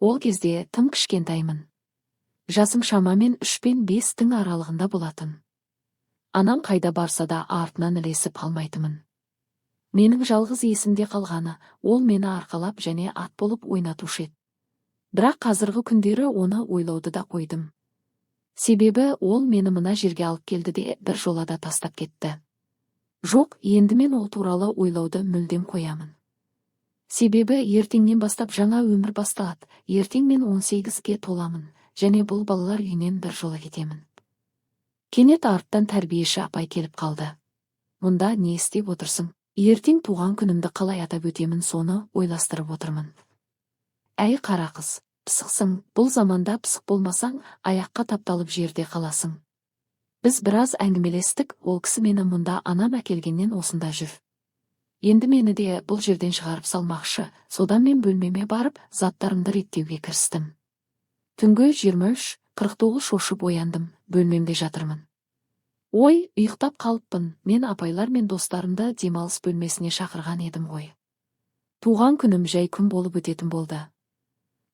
Ол кезде тым кішкентаймын. Жасым шамамен 3 пен 5-тің аралығында болатын. Анам қайда барса да артынан ілесіп алмайтымын. Менің жалғыз есімде қалғаны, ол мені арқалап және ат болып ойнатушы еді. Бірақ қазіргі күндері оны ойлауды да қойдым. Себебі ол мені мына жерге алып келді де бір жолада тастап кетті. Жоқ, енді мен ол туралы ойлауды мүлдем қоямын. Себебі ертеңнен бастап жаңа өмір басталады. Ертең мен 18-ге толамын, және бұл балалар үйінен бір жола кетемін. Кенет арттан тәрбиеші апай келіп қалды. Мұнда не істеп отырсың? Ертең туған күнімді қалай атап өтемін, соны ойластырып отырмын. Әй қара қыз, пысықсың, бұл заманда пысық болмасаң, аяққа тапталып жерде қаласың. Біз біраз әңгімелестік, ол кісі мені мұнда анам әкелгеннен осында жүр. Енді мені де бұл жерден шығарып салмақшы, содан мен бөлмеме барып, заттарымды реттеуге кірістім. Түнгі 23:49 шошып ояндым, бөлмемде жатырмын. Ой, ұйықтап қалыппын, мен апайлар мен достарымды демалыс бөлмесіне шақырған едім ғой. Туған күнім жай күн болып өтетін болды.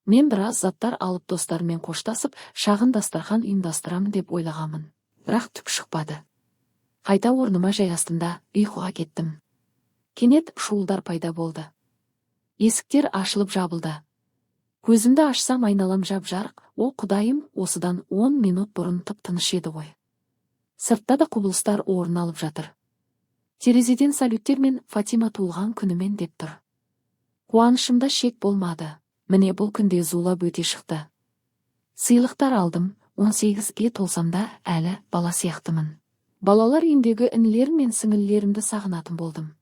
Мен біраз заттар алып достарыммен қоштасып, шағын дастархан ұйымдастырамын деп ойлағанмын. Бірақ түк шықпады. Қайта орныма жайғастымда ұйқыға кеттім. Кенет шуылдар пайда болды. Есіктер ашылып жабылды. Көзімді ашсам айналам жап-жарық. О құдайым, осыдан 10 минут бұрын тып-тыныш еді ғой. Сыртта да құбылыстар орын алып жатыр. Терезеден салюттер мен Фатима туылған күнімен деп тұр. Қуанышымда шек болмады. Міне бұл күнде зулап өте шықты. Сыйлықтар алдым, 18-ге толсамда әлі бала сияқтымын. Балалар үйіндегі інілерім мен сіңілілерімді сағынатын болдым.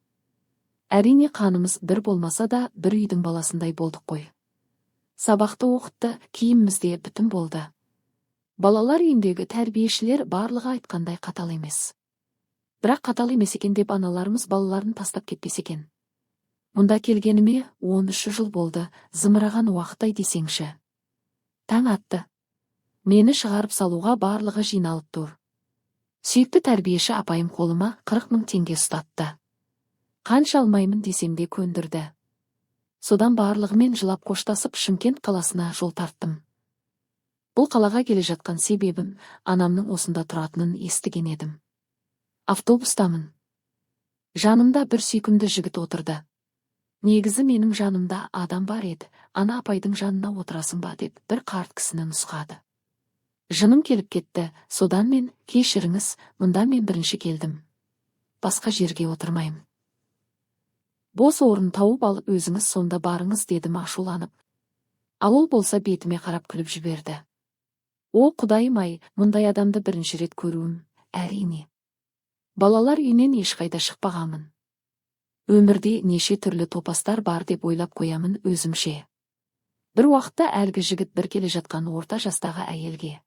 Әрине қанымыз бір болмаса да бір үйдің баласындай болдық қой. Сабақты оқытты, киімімізде бүтін болды. Балалар үйіндегі тәрбиешілер барлығы айтқандай қатал емес. Бірақ қатал емес екен деп аналарымыз балаларын тастап кетпес екен. Мұнда келгеніме 13 жыл болды, зымыраған уақыттай десеңші. Таң атты. Мені шығарып салуға барлығы жиналып тұр. Сүйікті тәрбиеші апайым қолыма 40 000 теңге ұстатты. Қанша алмаймын десем де көндірді. Содан барлығымен жылап қоштасып Шымкент қаласына жол тарттым. Бұл қалаға келе жатқан себебім, анамның осында тұратынын естіген едім. Автобустамын. Жанымда бір сүйкімді жігіт отырды. Негізі менің жанымда адам бар еді. Ана апайдың жанына отырасың ба деп бір қарт кісіні нұсқады. Жыным келіп кетті, содан мен, кешіріңіз, мұнда мен бірінші келдім. Басқа жерге отырмаймын. Бос орын тауып алып өзіңіз сонда барыңыз дедім ашуланып. Ал ол болса бетіме қарап күліп жіберді. О құдайым-ай, мұндай адамды бірінші рет көруім, әрине. Балалар үйінен ешқайда шықпағанмын. Өмірде неше түрлі топастар бар деп ойлап қоямын өзімше. Бір уақытта әлгі жігіт бір келе жатқан орта жастағы әйелге: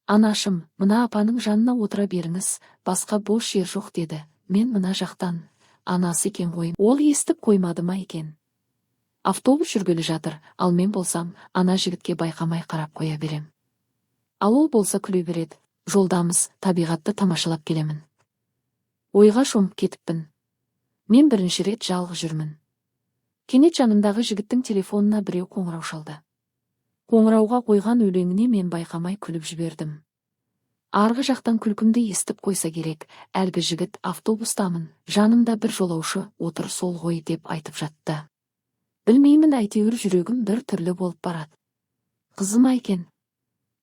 Анашым, мына апаның жанына отыра беріңіз, басқа бос жер жоқ деді. Мен мына жақтан. Анасы екен ғой. Ол естіп қоймады ма екен? Автобус жүргелі жатыр, ал мен болсам, ана жігітке байқамай қарап қоя берем. Ал ол болса күле береді. Жолдамыз, табиғатты тамашалап келемін. Ойға шомып кетіппін. Мен бірінші рет жалғыз жүрмін. Кенет жанымдағы жігіттің телефонына біреу қоңырау шалды. Қоңырауға қойған өлеңіне мен байқамай күліп жібердім. Арғы жақтан күлкімді естіп қойса керек, әлгі жігіт автобустамын, жанымда бір жолаушы отыр сол ғой деп айтып жатты. Білмеймін, әйтеуір жүрегім бір түрлі болып барады. Қызым екен.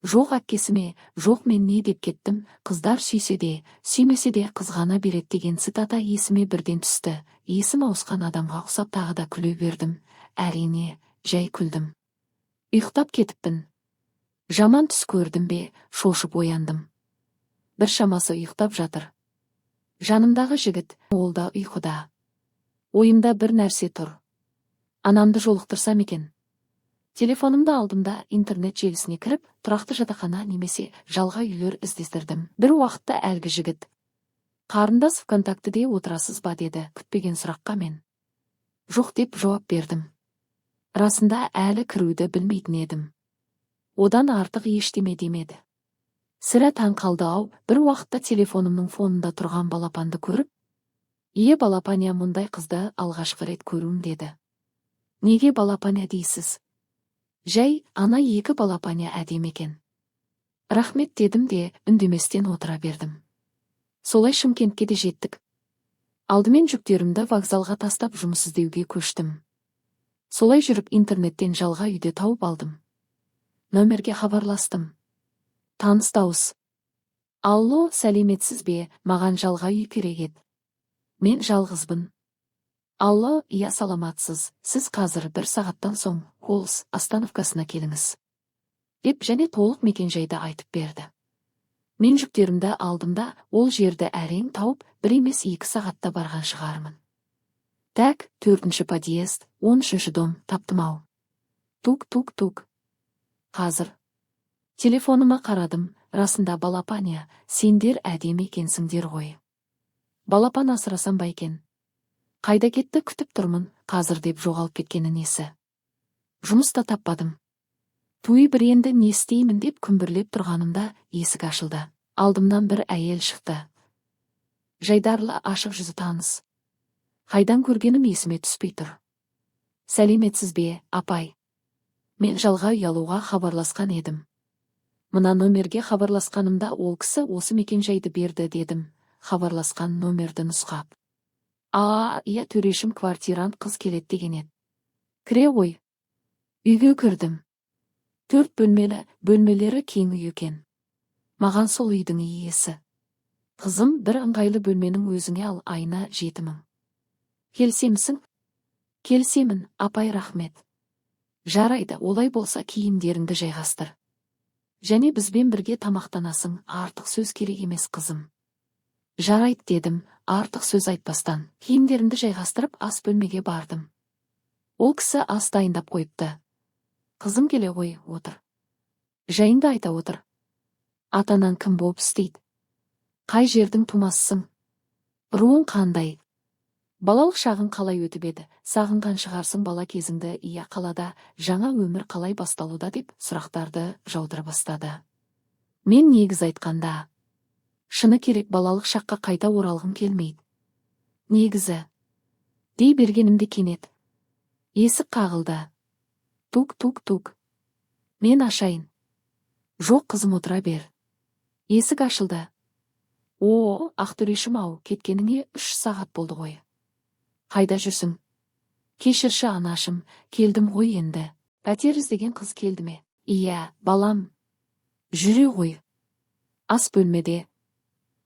Жоқ әкесіме, жоқ мен не деп кеттім, қыздар сүйсе де, сүймесе де қызғана береді деген цитата есіме бірден түсті. Есім ауысқан адамға ұқсап тағы да күле бердім. Әрине, жай күлдім. Ұйықтап кетіппін. Жаман түс көрдім бе, шошып ояндым. Бір шамасы ұйықтап жатыр. Жанымдағы жігіт, ол да ұйқыда. Ойымда бір нәрсе тұр. Анамды жолықтырсам екен. Телефонымды алдымда интернет желісіне кіріп, тұрақты жатақхана немесе жалға үйлер іздестірдім. Бір уақытта әлгі жігіт: Қарындас, ВКонтактіде отырасыз ба деді. Күтпеген сұраққа мен жоқ деп жауап бердім. Расында әлі кіруді білмейтін едім. Одан артық ештеме демеді. Сірә таң қалды-ау, бір уақытта телефонымның фонында тұрған балапанды көріп: балапаня, мұндай қызды алғашқы рет көруім деді. Неге балапаня дейсіз? Жәй, ана екі балапаня әдемі екен. Рахмет дедім де үндеместен отыра бердім. Солай Шымкентке де жеттік. Алдымен жүктерімді вокзалға тастап жұмыс іздеуге көштім. Солай жүріп интернеттен жалға үйде тауып алдым. Нөмерге хабарластым. Таныс дауыс. Алло, сәлеметсіз бе, маған жалға үй керек еді. Мен жалғызбын. Алло, иә саламатсыз, сіз қазір 1 сағаттан соң Холс остановкасына келіңіз. Деп және толық мекенжайды айтып берді. Мен жүктерімді алдым да, ол жерді әрең тауып, 1 емес 2 сағатта барған шығармын. Так, 4-ші подъезд, 13-ші дом, таптым ау. Тук. Қазір. Телефоныма қарадым, расында балапаня, сендер әдемі екенсіңдер ғой. Балапан асырасам ба екен. Қайда кетті күтіп тұрмын, қазір деп жоғалып кеткені несі. Жұмыста таппадым. Туй бір енді не істеймін деп күмбірлеп тұрғанымда есік ашылды. Алдымнан бір әйел шықты. Жайдарлы ашық жүзі таныс. Қайдан көргенім есіме түспей тұр. Сәлеметсіз бе, апай. Мен жалға үй алуға хабарласқан едім. Мына нөмерге хабарласқанымда ол кісі осы мекенжайды берді дедім. Хабарласқан нөмерді нұсқап. Иә, төрешім квартирант қыз келет деген еді. Кіре ғой. Үйге кірдім. 4 бөлмелі, бөлмелері кең үй екен. Маған сол үйдің иесі. Қызым, бір ыңғайлы бөлменің өзіңе ал, айына 7 000. Келсемсің? Келсемін, апай, рахмет. Жарайды, олай болса киімдеріңді жайғастыр. Және бізбен бірге тамақтанасың, артық сөз керек емес қызым. Жарайды дедім, артық сөз айтпастан. Киімдерімді жайғастырып ас бөлмеге бардым. Ол кісі ас дайындап қойыпты. Қызым келе ғой, отыр. Жайыңды айта отыр. Атанан кім болып істейді? Қай жердің тумасысың? Руың қандай? Балалық шағың қалай өтіп еді? Сағынған шығарсың бала кезіңді, иә қалада, жаңа өмір қалай басталуда деп сұрақтарды жаудыра бастады. Мен негіз айтқанда, шыны керек балалық шаққа қайта оралғым келмейді. Негізі. Дей бергенімде кенет. Есік қағылды. Тук. Мен ашайын. Жоқ қызым, отыра бер. Есік ашылды. Ақтөрешім ау, кеткеніңе 3 сағат болды ғой. Қайда жүрсің? Кешірші анашым, келдім ғой енді. Пәтер іздеген қыз келді ме? Иә, балам. Жүре ғой. Ас бөлмеде.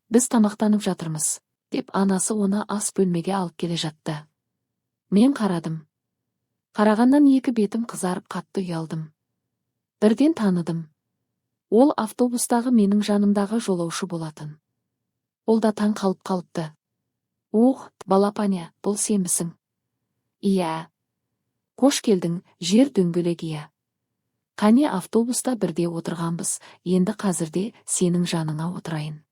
Біз тамақтанып жатырмыз, деп анасы оны ас бөлмеге алып келе жатты. Мен қарадым. Қарағаннан 2 бетім қызарып қатты ұялдым. Бірден таныдым. Ол автобустағы менің жанымдағы жолаушы болатын. Ол да таң қалыпты. Балапаня, бұл сенбісің? Иә. Қош келдің, жер дөңгелек иә. Қане автобуста бірде отырғанбыз, енді қазірде сенің жаныңа отырайын.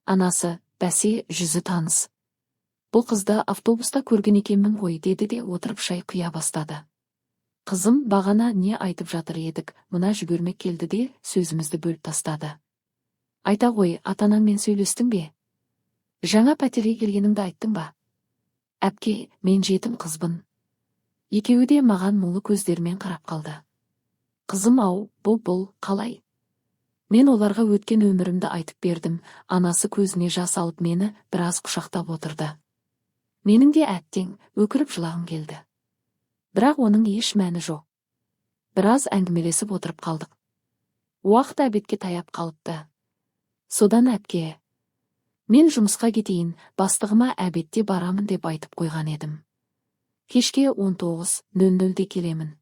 Анасы, бәсе, жүзі таныс. Бұл қызды автобуста көрген екенмін ғой, деді де отырып шай құя бастады. Қызым, бағана не айтып жатыр едік, мына жүгірмек келді де сөзімізді бөліп тастады. Айта ғой, атанаңмен сөйлестің бе? Жаңа пәтерге келгеніңді айттың ба? Әпке, мен жетім қызбын. Екеуі де маған мұңлы көздермен қарап қалды. Қызым ау, бұл қалай? Мен оларға өткен өмірімді айтып бердім. Анасы көзіне жас алып мені біраз құшақтап отырды. Менің де әттең өкіріп жылағым келді. Бірақ оның еш мәні жоқ. Біраз әңгімелесіп отырып қалдық. Уақыт әбетке таяп қалыпты. Содан әпке, мен жұмысқа кетейін, бастығыма әбетте барамын деп айтып қойған едім. Кешке 19:00-де келемін.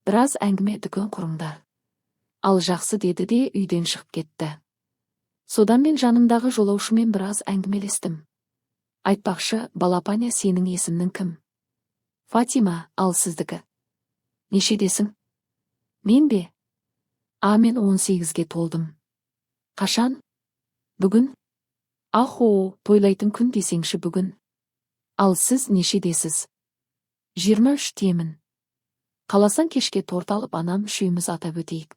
Біраз әңгіме дүкен құрыңдар. Ал жақсы деді де үйден шығып кетті. Содан мен жанымдағы жолаушымен біраз әңгімелестім. Айтпақшы, балапаня, сенің есімің кім? Фатима, ал сіздікі? Нешедесің? Мен бе? Мен 18-ге толдым. Қашан? Бүгін? Тойлайтын күн десеңші бүгін. Ал сіз нешедесіз? 23 темін. Қаласан кешке торт алып анам үшеуміз атап өтейік.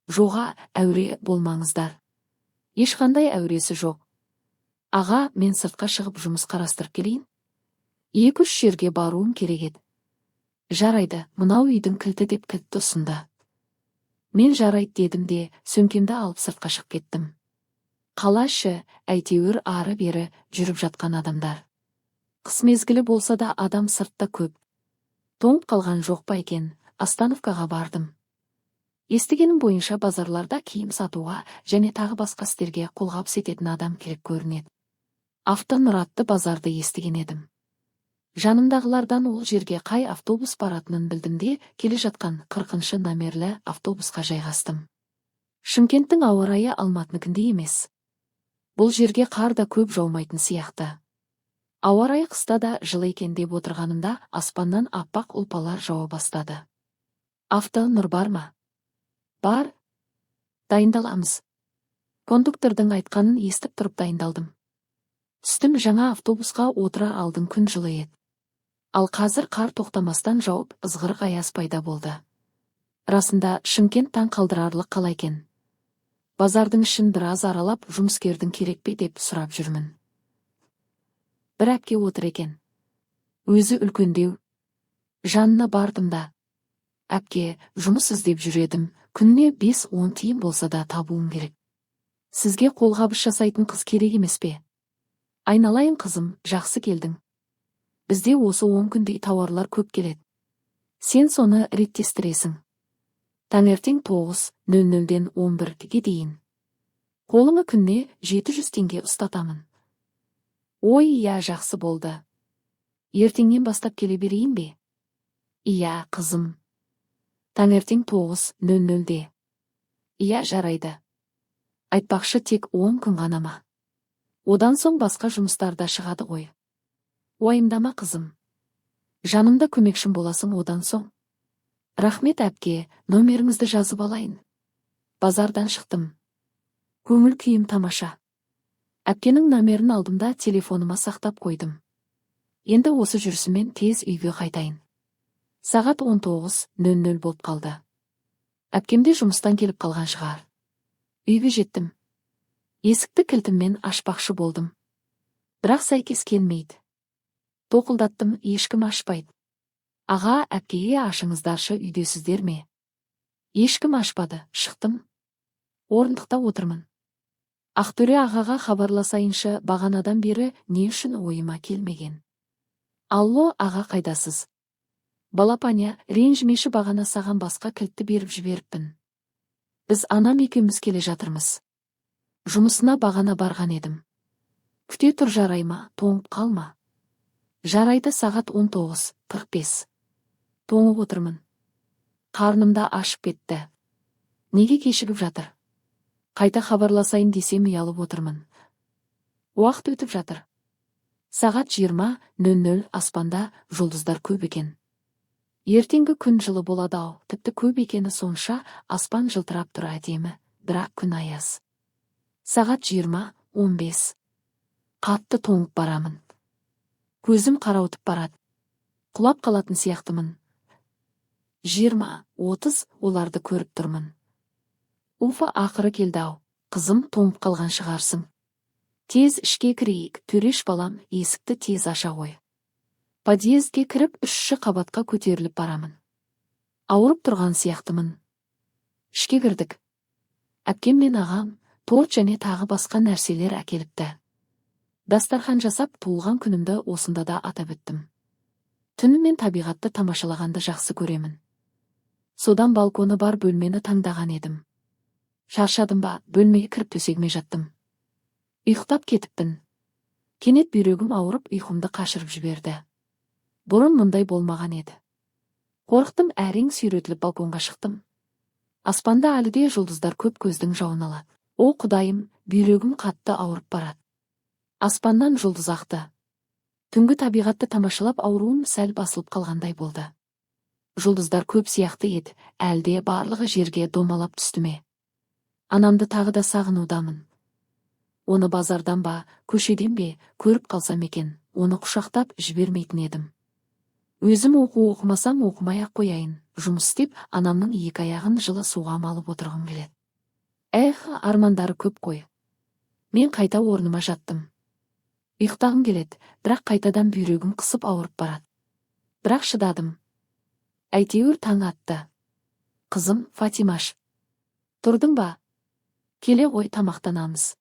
Жоға, әуре болмаңыздар. Ешқандай әуресі жоқ. Аға, мен сыртқа шығып жұмыс қарастырып келейін. 2-3 жерге баруым керек еді. Жарайды, мынау үйдің кілті деп кілтті ұсынды. Мен жарайды дедім де, сөмкемді алып сыртқа шығып кеттім. Қала іші, әйтеуір ары-бері жүріп жатқан адамдар. Қыс мезгілі болса да адам сыртта көп. Тоңып қалған жоқ па екен, остановкаға бардым. Естігенім бойынша базарларда киім сатуға және тағы басқа істерге қолғабыс ететін адам керек көрінеді. Автонұратты базарды естіген едім. Жанымдағылардан ол жерге қай автобус баратынын білдім де, келе жатқан 40-шы номерлі автобусқа жайғастым. Шымкенттің ауа райы Алматыныкіндей емес. Бұл жерге қар да көп жаумайтын сияқты. Ауа райы қыста да жылы екен деп отырғанымда аспаннан аппақ ұлпалар жауа бастады. Автонұр бар ма? Бар. Дайындаламыз. Кондуктордың айтқанын естіп тұрып дайындалдым. Түстім, жаңа автобусқа отыра алдың, күн жылы еді. Ал қазір қар тоқтамастан жауып, ызғырық аяз пайда болды. Расында Шымкент таң қалдырарлық қала екен. Базардың ішін біраз аралап, жұмыскердің керек пе деп сұрап жүрмін. Бір әпке отыр екен. Өзі үлкендеу. Жанына бардым да. Әпке, жұмыс іздеп жүредім, күніне 5-10 тиын болса да табуым керек. Сізге қолғабыс жасайтын қыз керек емес пе? Айналайын қызым, жақсы келдің. Бізде осы 10 күндей тауарлар көп келеді. Сен соны реттестіресің. Таңертең 9:00-ден 11:00-ге дейін. Қолыңа күнне 700 теңге ұстатамын. Ой, иә, жақсы болды. Ертеңнен бастап келе берейін бе? Иә, қызым. Таңертең 9:00-де. Иә, жарайды. Айтпақшы, тек 10 күн ғана ма? Одан соң басқа жұмыстарда шығады ғой. Уайымдама қызым. Жанымда көмекшім боласың одан соң. Рахмет әпке, номеріңізді жазып алайын. Базардан шықтым. Көңіл күйім тамаша. Әпкенің номерін алдымда телефоныма сақтап қойдым. Енді осы жүрісімен тез үйге қайтайын. Сағат 19:00 болып қалды. Әпкемде жұмыстан келіп қалған шығар. Үйге жеттім. Есікті кілтіммен ашпақшы болдым. Бірақ сәйкес келмейді. Тоқылдаттым, ешкім ашпайды. Аға, әпкеге ашыңыздаршы, үйдесіздер ме? Ешкім ашпады, шықтым. Орындықта отырмын. Ақтөре ағаға хабарласайыншы, бағанадан бері не үшін ойыма келмеген. Алло, аға, қайдасыз? Балапаня, ренжімеші, бағана саған басқа кілтті беріп жіберіппін. Біз анам екеуміз келе жатырмыз. Жұмысына бағана барған едім. Күте тұр, жарайма, тоңып қалма. Жарайды, сағат 19:45. Тоңып отырмын. Қарнымда ашып кетті. Неге кешігіп жатыр? Қайта хабарласайын десем ұялып отырмын. Уақыт өтіп жатыр. Сағат 20:00, аспанда жұлдыздар көп екен. Ертеңгі күн жылы болады-ау, тіпті көп екені сонша, аспан жылтырап тұр әдемі, бірақ күн аяз. Сағат 20:15. Қатты тоңып барамын. Көзім қарауытып барады. Құлап қалатын сияқтымын. 20:30 оларды көріп тұрмын. Уфа, ақыры келді-ау, қызым, тоңып қалған шығарсың. Тез ішке кірейік, төреш балам, есікті тез аша қой. Подъездге кіріп 3-ші қабатқа көтеріліп барамын. Ауырып тұрған сияқтымын. Ішке кірдік. Әпкем мен ағам торт және тағы басқа нәрселер әкеліпті. Дастархан жасап, туылған күнімді осында да атап өттім. Түнімен табиғатты тамашалағанды жақсы көремін. Содан балконы бар бөлмені таңдаған едім. Шаршадым ба, бөлмеге кіріп төсегіме жаттым. Ұйықтап кетіппін. Кенет бүйрегім ауырып, ұйқымды қашырып жіберді. Бұрын мұндай болмаған еді. Қорықтым, әрең сүйретіліп балконға шықтым. Аспанда әлі де жұлдыздар көп, көздің жауын алады. О құдайым, бүйрегім қатты ауырып барады. Аспаннан жұлдыз ақты. Түнгі табиғатты тамашалап ауруым сәл басылып қалғандай болды. Жұлдыздар көп сияқты еді, әлде барлығы жерге домалап түсті ме? Анамды тағы да сағынудамын. Оны базардан ба, көшеден бе көріп қалсам екен, оны құшақтап жібермейтін едім. Өзім оқымасам оқымай-ақ қояйын, жұмыс істеп, анамның 2 аяғын жылы суға малып отырғым келеді. Армандары көп қой. Мен қайта орныма жаттым. Ұйықтағым келеді, бірақ қайтадан бүйрегім қысып ауырып барады. Бірақ шыдадым. Әйтеуір таң атты. Қызым, Фатимаш. Тұрдың ба? Келе ғой, тамақтанамыз.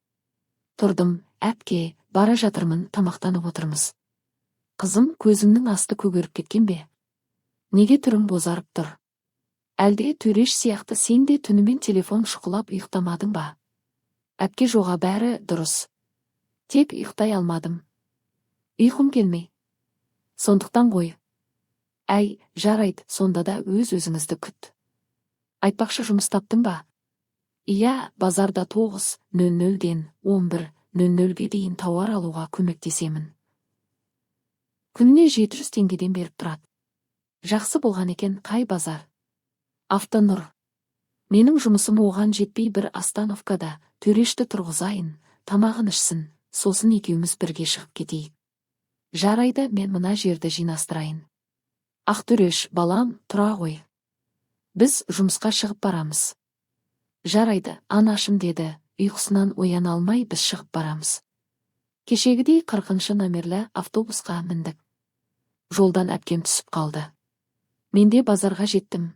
Тұрдым, әпке, бара жатырмын, тамақтанып отырмыз. Қызым, көзіңнің асты көгеріп кеткен бе? Неге түрің бозарып тұр? Әлде төреш сияқты сен де түнімен телефон шұқылап ұйықтамадың ба? Әпке, жоға, бәрі дұрыс. Тек ұйықтай алмадым. Ұйқым келмей. Сондықтан ғой. Әй, жарайды, сонда да өз-өзіңізді күт. Айтпақшы, жұмыс таптың ба? Иә, базарда 9:00-ден 11:00-ге дейін тауар алуға көмектесемін. Күніне 700 теңгеден беріп тұрады. Жақсы болған екен. Қай базар? Автонұр. Менің жұмысым оған жетпей бір остановкада төрешті тұрғызайын, тамағын ішсін, сосын екеуміз бірге шығып кетейік. Жарайды, мен мына жерді жинастырайын. Ақтөреш, балам, тұра ғой. Біз жұмысқа шығып барамыз. Жарайды, анашым, деді. Ұйқысынан ояна алмай біз шығып барамыз. Кешегідей 40-шы номерлі автобусқа міндік. Жолдан әпкем түсіп қалды. Мен де базарға жеттім.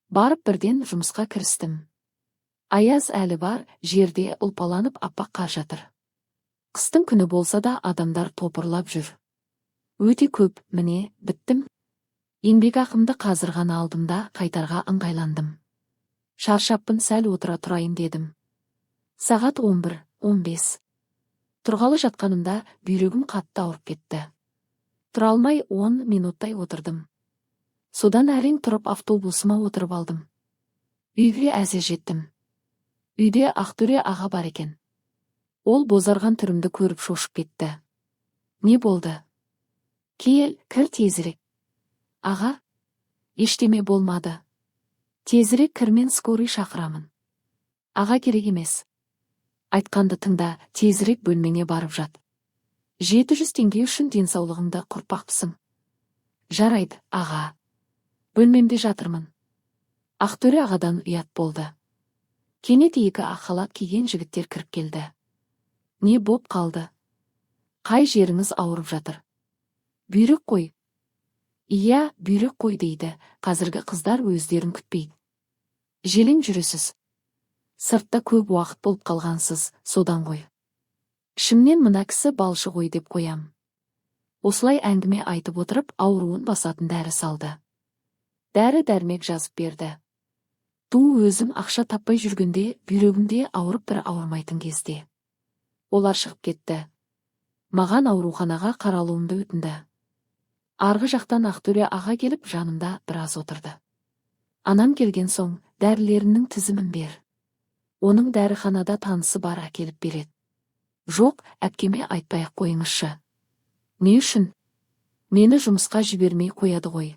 Барып бірден жұмысқа кірістім. Аяз әлі бар, жерде ұлпаланып аппақ қар жатыр. Қыстың күні болса да адамдар топырлап жүр. Өте көп, міне, біттім. Еңбек ақымды қазір ғана алдым да қайтарға ыңғайландым. Шаршаппын, сәл отыра тұрайын дедім. Сағат 11:15. Тұрғалы жатқанымда бүйрегім қатты ауырып кетті. Тұра алмай 10 минуттай отырдым. Содан әрең тұрып автобусыма отырып алдым. Үйге әзер жеттім. Үйде Ақтөре аға бар екен. Ол бозарған түрімді көріп шошып кетті. Не болды? Кел, кір тезірек. Аға, ештеме болмады. Тезірек кірмен скорый шақырамын. Аға, керек емес. Айтқанды тыңда, тезірек бөлмеңе барып жат. 700 теңге үшін денсаулығыңды құрпақпысың. Жарайды, аға. Бөлмемде жатырмын. Ақтөре ағадан ұят болды. Кенет 2 ақ халат киген жігіттер кіріп келді. Не боп қалды? Қай жеріңіз ауырып жатыр? Бүйрек қой. Иә, бүйрек қой дейді. Қазіргі қыздар өздерін күтпейді. Желең жүресіз. Сыртта көп уақыт болып қалғансыз, содан ғой. Ішімнен мына кісі балшы ғой деп қоям. Осылай әңгіме айтып отырып, ауруын басатын дәрі салды. Дәрі-дәрмек жазып берді. Өзім ақша таппай жүргенде, бүйрегімде ауырып бір ауырмайтын кезде. Олар шығып кетті. Маған ауруханаға қаралуымды өтінді. Арғы жақтан Ақтөре аға келіп жанымда біраз отырды. Анам келген соң, дәрілерінің тізімін бер. Оның дәріханада танысы бар, әкеліп береді. Жоқ, әпкеме айтпай-ақ қойыңызшы. Не үшін? Мені жұмысқа жібермей қояды ғой.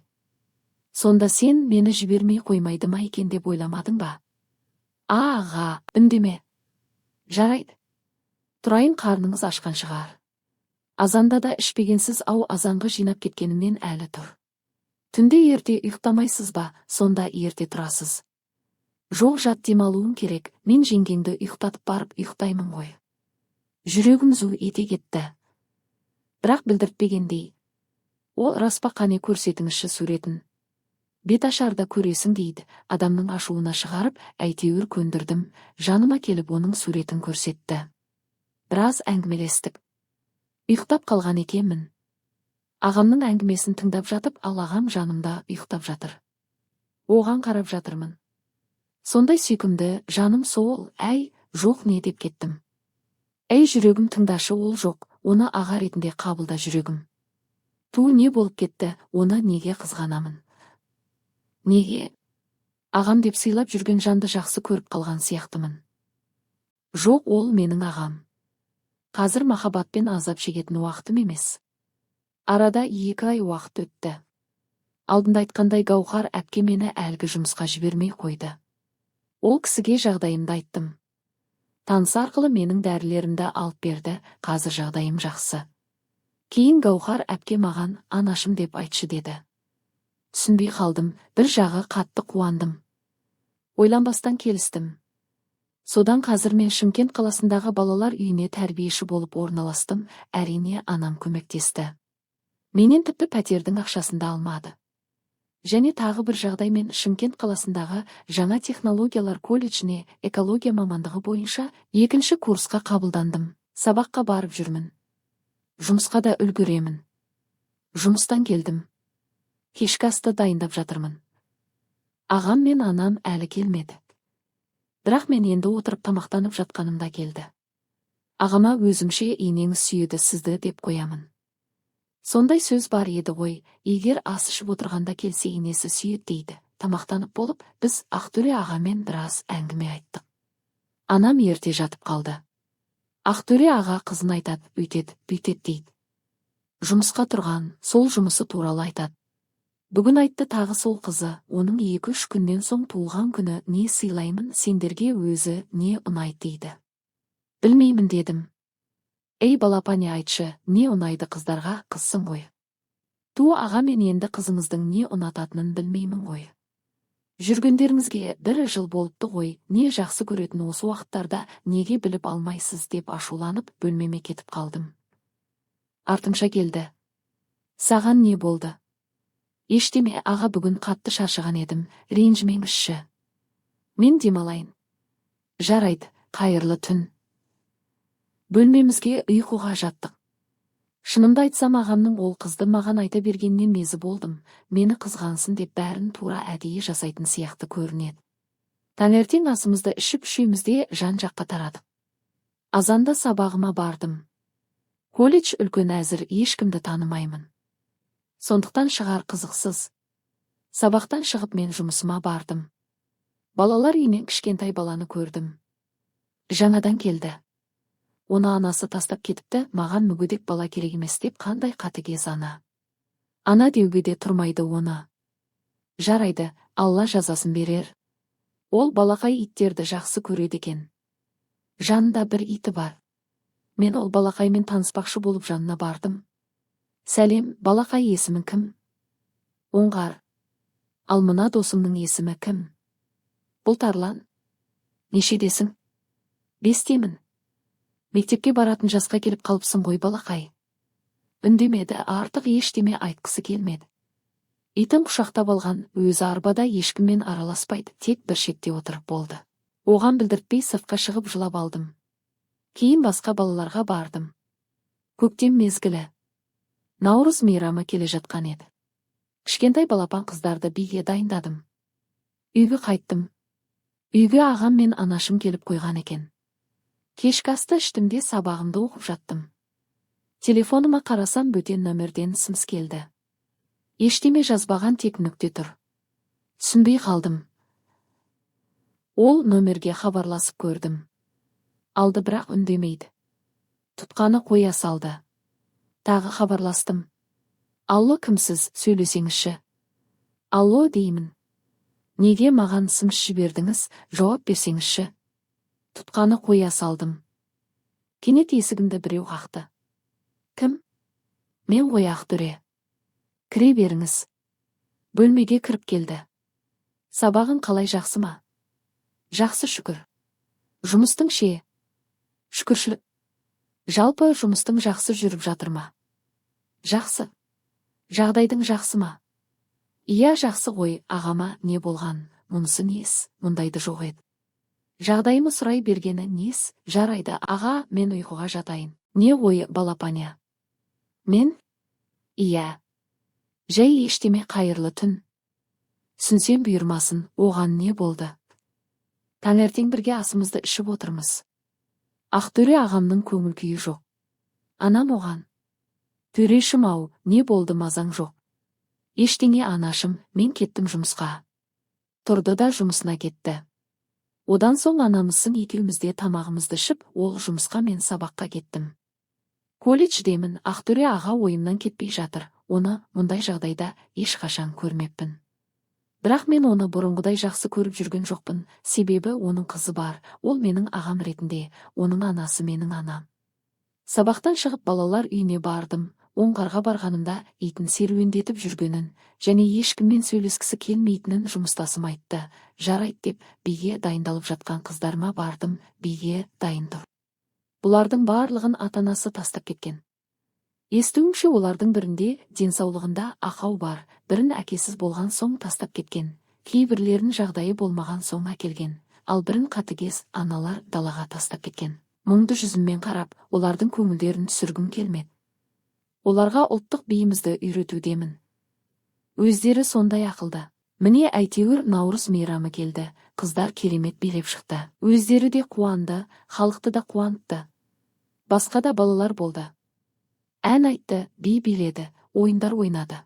Сонда сен мені жібермей қоймайды ма екен деп ойламадың ба? Аға, үндеме. Жарайды. Тұрайын, қарныңыз ашқан шығар. Азанда да ішпегенсіз, ау, азанғы жинап кеткенімнен әлі тұр. Түнде ерте ұйықтамайсыз ба, сонда ерте тұрасыз. Жоқ, жат, демалуым керек, мен жеңгеңді ұйықтатып барып ұйықтаймын ғой. Жүрегім зу ете кетті. Бірақ білдіртпегендей. Ол распа, қане көрсетіңізші суретін. Бет ашарда көресің дейді, адамның ашуына шығарып, әйтеуір көндірдім, жаныма келіп оның суретін көрсетті. Біраз әңгімелестік. Ұйықтап қалған екенмін. Ағамның әңгімесін тыңдап жатып, ал ағам жанымда ұйықтап жатыр. Оған қарап жатырмын. Сондай сүйкімді, жаным сол, әй, жоқ, не деп кеттім. Әй, жүрегім, тыңдашы, ол жоқ, оны аға ретінде қабылда жүрегім. Не болып кетті, оны неге қызғанамын? Неге? Ағам деп сыйлап жүрген жанды жақсы көріп қалған сияқтымын. Жоқ, ол менің ағам. Қазір махаббатпен азап шегетін уақытым емес. Арада 2 ай уақыт өтті. Алдында айтқандай Гаухар әпке мені әлгі жұмысқа жібермей қойды. Ол кісіге жағдайымды айттым. Танысы арқылы менің дәрілерімді алып берді, қазір жағдайым жақсы. Кейін Гаухар әпке маған анашым деп айтшы деді. Түсінбей қалдым, бір жағы қатты қуандым. Ойланбастан келістім. Содан қазір мен Шымкент қаласындағы балалар үйіне тәрбиеші болып орналастым, әрине анам көмектесті. Менен тіпті пәтердің ақшасын да алмады. Және тағы бір жағдай, мен Шымкент қаласындағы жаңа технологиялар колледжіне экология мамандығы бойынша 2-ші курсқа қабылдандым. Сабаққа барып жүрмін. Жұмысқа да үлгеремін. Жұмыстан келдім. Кешкі асты дайындап жатырмын. Ағам мен анам әлі келмеді. Бірақ мен енді отырып тамақтанып жатқанымда келді. Ағама өзімше енеңіз сүйеді сізді деп қоямын. Сондай сөз бар еді ғой, егер ас ішіп отырғанда келсе енесі сүйет дейді. Тамақтанып болып, біз Ақтөре ағамен біраз әңгіме айттық. Анам ерте жатып қалды. Ақтөре аға қызын айтады, үйтеді, бүйтеді дейді. Жұмысқа тұрған, сол жұмысы туралы айтады. Бүгін айтты тағы сол қызы, оның 2-3 күннен соң туылған күні, не сыйлаймын сендерге, өзі не ұнайды дейді. Білмеймін дедім. Ей балапане, айтшы, не ұнайды қыздарға, қызсың ғой. Ту аға, мен енді қызыңыздың не ұнататынын білмеймін ғой. Жүргендеріңізге 1 жыл болыпты ғой, не жақсы көретін осы уақыттарда неге біліп алмайсыз деп ашуланып бөлмеме кетіп қалдым. Артымша келді. Саған не болды? Ештеме аға, бүгін қатты шаршаған едім, ренжімеңізші. Мен демалайын. Жарайды, қайырлы түн. Бөлмемізге ұйқыға жаттық. Шынымды айтсам, ағамның ол қызды маған айта бергеннен мезі болдым. Мені қызғансын деп бәрін тура әдейі жасайтын сияқты көрінеді. Таңертең асымызды ішіп үшеумізде жан-жаққа тарадық. Азанда сабағыма бардым. Колледж үлкен, әзір ешкімді танымаймын. Сондықтан шығар қызықсыз. Сабақтан шығып мен жұмысыма бардым. Балалар үйінен кішкентай баланы көрдім. Жаңадан келді. Оны анасы тастап кетіпті, маған мүгедек бала керек емес деп. Қандай қатыгез ана. Ана деуге де тұрмайды оны. Жарайды, Алла жазасын берер. Ол балақай иттерді жақсы көреді екен. Жанында бір иті бар. Мен ол балақаймен таныспақшы болып жанына бардым. Сәлем, балақай, есімің кім? Оңғар. Ал мына досыңның есімі кім? Бұл Тарлан. Нешедесің? 5-темін. Мектепке баратын жасқа келіп қалыпсың ғой балақай. Үндемеді, артық ештеме айтқысы келмеді. Итім құшақтап алған, өзі арбада ешкіммен араласпайды, тек бір шетте отырып болды. Оған білдіртпей сыртқа шығып жылап алдым. Кейін басқа балаларға бардым. Көктем мезгілі. Наурыз мейрамы келе жатқан еді. Кішкентай балапан қыздарды биге дайындадым. Үйге қайттым. Үйге ағам мен анашым келіп қойған екен. Кешкі асты іштім де сабағымды оқып жаттым. Телефоныма қарасам, бөтен нөмірден сымс келді. Ештеме жазбаған, тек нүкте тұр. Түсінбей қалдым. Ол нөмерге хабарласып көрдім. Алды, бірақ үндемейді. Тұтқаны қоя салды. Тағы хабарластым. Алло, кімсіз, сөйлесеңізші. Алло деймін. Неге маған сымс жібердіңіз, жауап берсеңізші. Тұтқаны қоя салдым. Кенет есігімді біреу қақты. Кім? Мен ғой, Ақтөре. Кіре беріңіз. Бөлмеге кіріп келді. Сабағың қалай, жақсы ма? Жақсы, шүкір. Жұмыстың ше? Шүкіршілік. Жалпы жұмыстың жақсы жүріп жатыр ма? Жақсы. Жағдайдың жақсы ма? Иә, жақсы ғой. Ағама не болған? Мұнысы нес? Мұндайды жоқ еді. Жағдайымы сұрай бергені нес? Жарайды, аға, мен ұйқыға жатайын. Не ғой, балапаня? Мен? Иә. Жай ештеме, қайырлы түн. Сүнсем бұйырмасын, оған не болды? Таңертең бірге асымызды ішіп отырмыз. Ақтөре ағамның көңіл күйі жоқ. Анам оған. Төрешім ау, не болды, мазаң жоқ? Ештеңе анашым, мен кеттім жұмысқа. Тұрды да жұмысына кетті. Одан соң анамыздың екеумізде тамағымызды ішіп, ол жұмысқа, мен сабаққа кеттім. Колледждемін, Ақтөре аға ойымнан кетпей жатыр. Оны мұндай жағдайда ешқашан көрмеппін. Бірақ мен оны бұрынғыдай жақсы көріп жүрген жоқпын, себебі оның қызы бар, ол менің ағам ретінде, оның анасы менің анам. Сабақтан шығып балалар үйіне бардым. Оңғарға барғанымда итін серуендетіп жүргенін, және ешкіммен сөйлескісі келмейтінін жұмыстасым айтты. Жарайды деп, биге дайындалып жатқан қыздарыма бардым. Биге дайын тұр. Бұлардың барлығын ата-анасы тастап кеткен. Естуімше олардың бірінде денсаулығында ақау бар, бірін әкесіз болған соң тастап кеткен, кейбірлерін жағдайы болмаған соң әкелген, ал бірін қатыгез аналар далаға тастап кеткен. Мұңды жүзіммен қарап, олардың көңілдерін түсіргім келмеді. Оларға ұлттық биімізді үйретудемін. Өздері сондай ақылды. Міне әйтеуір Наурыз мейрамы келді, қыздар керемет билеп шықты. Өздері де қуанды, халықты да қуантты. Басқа да балалар болды. Ән айтты, би биледі, ойындар ойнады.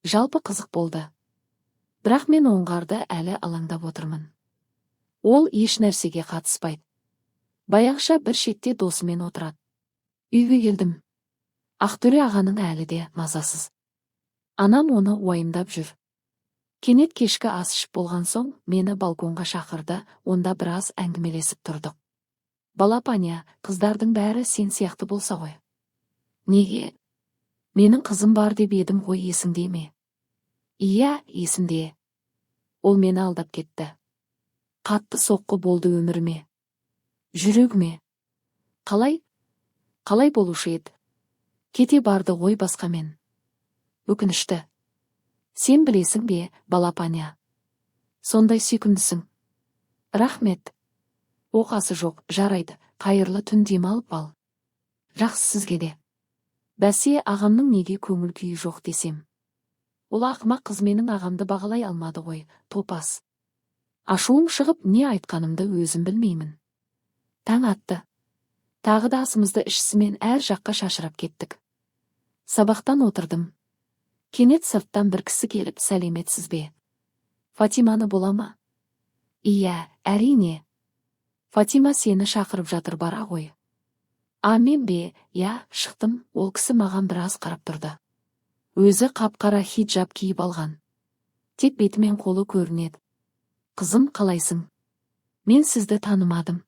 Жалпы қызық болды. Бірақ мен оңғарды әлі алаңдап отырмын. Ол еш нәрсеге қатыспайды. Баяғыша бір шетте досымен отырады. Үйге келдім. Ақтөре ағаның әлі де мазасыз. Анам оны уайымдап жүр. Кенет кешкі ас ішіп болған соң мені балконға шақырды, онда біраз әңгімелесіп тұрдық. Балапаня, қыздардың бәрі сен сияқты болса ғой. Неге? Менің қызым бар деп едім ғой, есіңде ме? Иә, есімде. Ол мені алдап кетті. Қатты соққы болды өміріме. Жүрегіме. Қалай болушы еді? Кете барды ғой басқамен. Өкінішті. Сен білесің бе, балапаня? Сондай сүйкімдісің. Рахмет. Оқасы жоқ, жарайды, қайырлы түн, демалып ал. Жақсы сізге де. Бәсе, ағамның неге көңіл күйі жоқ десем. Ол ақымақ қыз менің ағамды бағалай алмады ғой, топас. Ашуым шығып не айтқанымды өзім білмеймін. Таң атты. Тағы да асымызды ішісімен әр жаққа шашырап кеттік. Сабақтан отырдым. Кенет сырттан бір кісі келіп, сәлеметсіз бе? Фатиманы бола ма? Иә, әрине. Фатима сені шақырып жатыр, бара ғой. Мен бе? Я, шықтым. Ол кісі маған біраз қарап тұрды. Өзі қап-қара хиджаб киіп алған. Тек беті мен қолы көрінеді. Қызым, қалайсың? Мен сізді танымадым.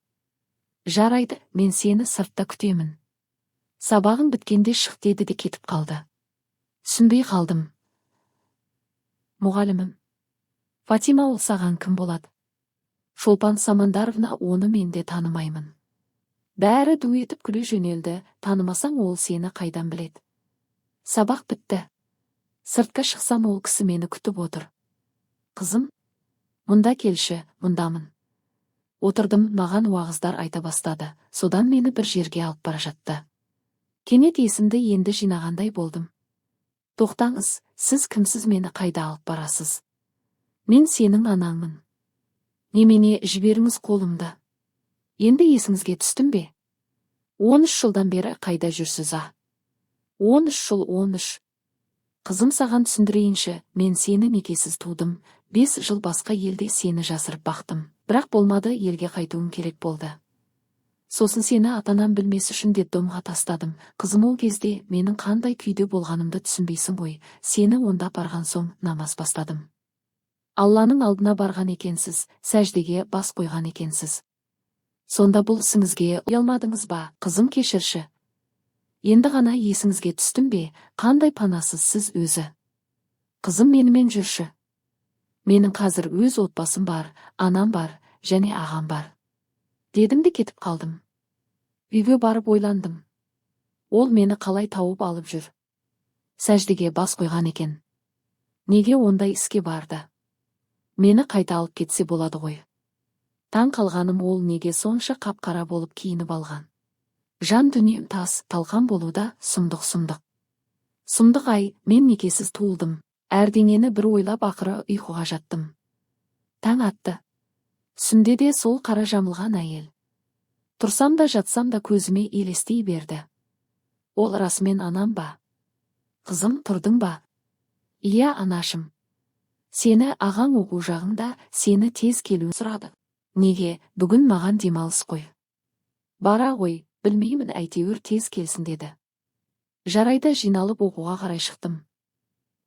Жарайды, мен сені сыртта күтемін. Сабағың біткенде шық деді де кетіп қалды. Түсінбей қалдым. Мұғалімім. Фатима, ол саған кім болады? Шолпан Самандаровна, оны мен де танымаймын. Бәрі ду етіп күле жөнелді, танымасаң ол сені қайдан біледі? Сабақ бітті. Сыртқа шықсам ол кісі мені күтіп отыр. Қызым, мұнда келші, мұндамын. Отырдым, маған уағыздар айта бастады, содан мені бір жерге алып бара жатты. Кенет есімді енді жинағандай болдым. Тоқтаңыз, сіз кімсіз, мені қайда алып барасыз? Мен сенің анаңмын. Немене, жіберіңіз қолымды. Енді есіңізге түстім бе? 13 жылдан бері қайда жүрсіз, 13 жыл, 13. Қызым, саған түсіндірейінші, мен сені некесіз тудым, 5 жыл басқа елде сені жасырып бақтым. Бірақ болмады, елге қайтуым керек болды. Сосын сені атанам білмес үшін детдомға тастадым. Қызым, ол кезде менің қандай күйде болғанымды түсінбейсің ғой. Сені онда барған соң намаз бастадым. Алланың алдына барған екенсіз, сәждеге бас қойған екенсіз. Сонда бұл ісіңізге ұялмадыңыз ба? Қызым, кешірші. Енді ғана есіңізге түстім бе? Қандай панасыз сіз өзі. Қызым, менімен жүрші. Менің қазір өз отбасым бар, анам бар, және ағам бар. Дедім де кетіп қалдым. Үйге барып ойландым. Ол мені қалай тауып алып жүр? Сәждеге бас қойған екен. Неге ондай іске барды? Мені қайта алып кетсе болады ғой. Таң қалғаным, ол неге сонша қап-қара болып киініп алған? Жан дүнием тас, талқан болуда, сұмдық. Сұмдық-ай, мен некесіз туылдым. Әрдеңені бір ойлап ақыры ұйқыға жаттым. Таң атты. Түсімде де сол қара жамылған әйел. Тұрсам да жатсам да көзіме елестей берді. Ол расымен анам ба? Қызым, тұрдың ба? Иә, анашым. Сені ағаң оқу жағында, сені тез келуін сұрады. Неге? Бүгін маған демалыс қой. Бара ғой, білмеймін, әйтеуір тез келсін деді. Жарайды, жиналып оқуға қарай шықтым.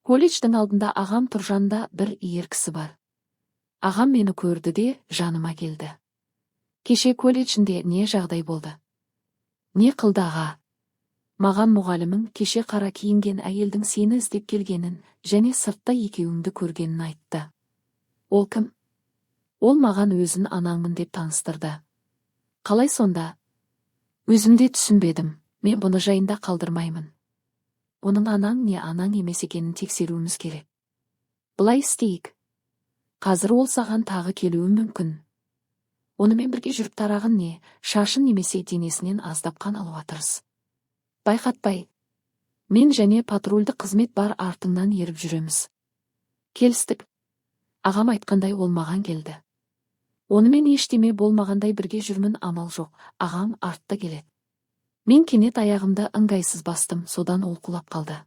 Колледждің алдында ағам тұржанда бір иер кісі бар. Ағам мені көрді де жаныма келді. Кеше колледжінде не жағдай болды? Не қылды аға? Маған мұғалімің кеше қара киінген әйелдің сені іздеп келгенін және сыртта екеуіңді көргенін айтты. Ол кім? Ол маған өзін анаңмын деп таныстырды. Қалай сонда? Өзімде түсінбедім, мен бұны жайында қалдырмаймын. оның анаң не анаң емес екенін тексеруіміз керек. Былай істейік. Қазір ол саған тағы келуі мүмкін. Онымен бірге жүріп тарағын не, шашын немесе денесінен аздап қан алуға тырыс. Байқатпай. Мен және патрульді қызмет бар артыңнан еріп жүреміз. Келістік. Ағам айтқандай ол маған келді. Онымен ештеме болмағандай бірге жүрмін, амал жоқ, ағам артта келеді. Мен кенет аяғымды ыңғайсыз бастым, содан ол құлап қалды.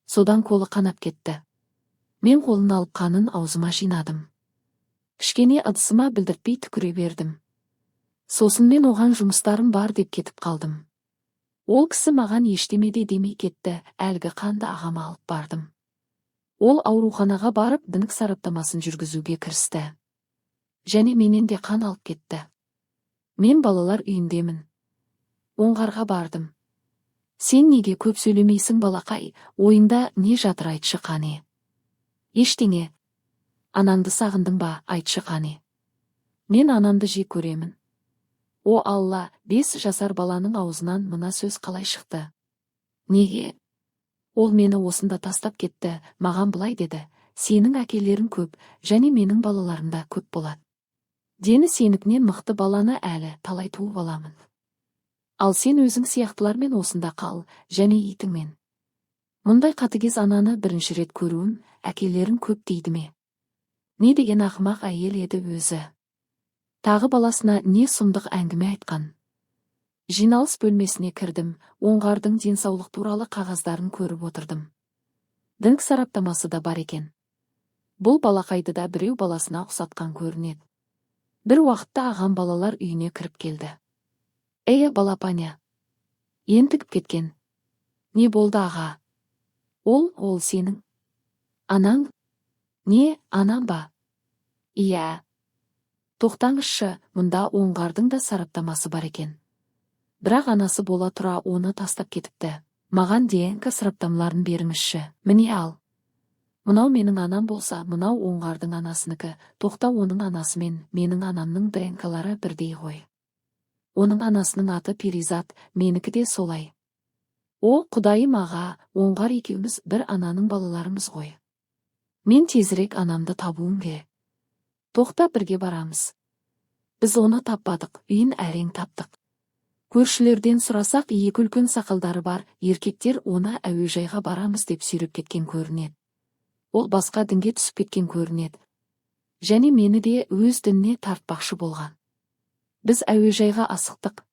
Содан қолы қанап кетті. Мен қолын алып қанын аузыма жинадым. Кішкене ыдысыма білдіртпей түкіре бердім. Сосын мен оған жұмыстарым бар деп кетіп қалдым. Ол кісі маған ештеме де демей кетті, әлгі қанды ағама алып бардым. Ол ауруханаға барып дінік сараптамасын жүргізуге кірісті. Және менен де қан алып кетті. Мен балалар үйіндемін. Оңғарға бардым. Сен неге көп сөйлемейсің балақай, ойында не жатыр, айтшы қане? Ештеңе. Анаңды сағындың ба, айтшы қане? Мен анамды жек көремін. О Алла, 5 жасар баланың аузынан мына сөз қалай шықты? Неге? Ол мені осында тастап кетті, маған былай деді: сенің әкелерің көп, және менің балаларым да көп болады. Дені сенікінен мықты баланы әлі талай туып аламын. Ал сен өзің сияқтылармен осында қал, және итіңмен. Мұндай қатыгез ананы бірінші рет көруім, әкелерің көп дейді ме? Не деген ақымақ әйел еді өзі. Тағы баласына не сұмдық әңгіме айтқан. Жиналыс бөлмесіне кірдім, оңғардың денсаулық туралы қағаздарын көріп отырдым. Дінік сараптамасы да бар екен. Бұл балақайды да біреу баласына ұқсатқан көрінеді. Бір уақытта ағам балалар үйіне кіріп келді. Балапаня. Ентігіп кеткен. Не болды аға? Ол сенің анаң? Не, анам ба? Иә. Тоқтаңызшы, мұнда оңғардың да сараптамасы бар екен. Бірақ анасы бола тұра оны тастап кетіпті. Маған ДНК сараптамаларын беріңізші. Міне ал. Мынау менің анам болса, мынау оңғардың анасыныкі. Тоқта, оның анасы мен менің анамның ДНК-лары бірдей ғой. Оның анасының аты Перизат, менікі де солай. О, құдайым аға, оңғар екеуміз бір ананың балаларымыз ғой. Мен тезірек анамды табуым керек. Тоқта, бірге барамыз. Біз оны таппадық, үйін әрең таптық. Көршілерден сұрасақ, екі үлкен сақалдары бар еркектер оны әуежайға барамыз деп сүйреп кеткен көрінеді. Ол басқа дінге түсіп кеткен көрінеді. Және мені де өз дініне тартпақшы болған. Біз әуежайға асықтық.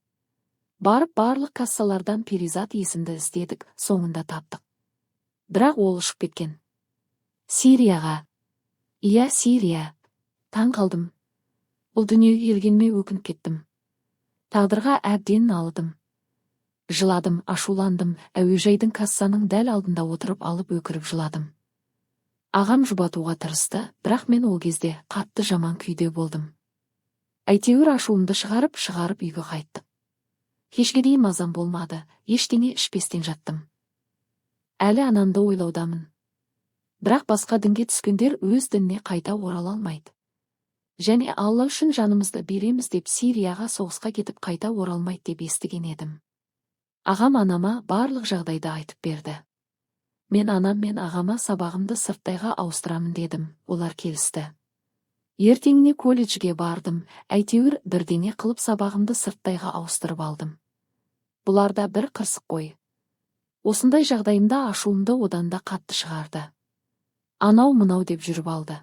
Барып барлық кассалардан Перизат есімді іздедік, соңында таптық. Бірақ ол ұшып кеткен. Сирияға. Иә, Сирия. Таң қалдым. Бұл дүниеге келгеніме өкініп кеттім. Тағдырға әбден налыдым. Жыладым, ашуландым, әуежайдың кассаның дәл алдында отырып алып өкіріп жыладым. Ағам жұбатуға тырысты, бірақ мен ол кезде қатты жаман күйде болдым. Әйтеуір ашуымды шығарып үйге қайттым. Кешке дейін мазам болмады, ештеңе ішпестен жаттым. Әлі анамды ойлаудамын. Бірақ басқа дінге түскендер өз дініне қайта орала алмайды. Және Алла үшін жанымызды береміз деп Сирияға соғысқа кетіп қайта оралмайды деп естіген едім. Ағам анама барлық жағдайды айтып берді. Мен анам мен ағама сабағымды сырттайға ауыстырамын дедім, олар келісті. Ертеңіне колледжге бардым, әйтеуір бірдеңе қылып сабағымды сырттайға ауыстырып алдым. Бұларда бір қырсық қой. Осындай жағдайымда ашуымды одан да қатты шығарды. Анау мынау деп жүріп алды.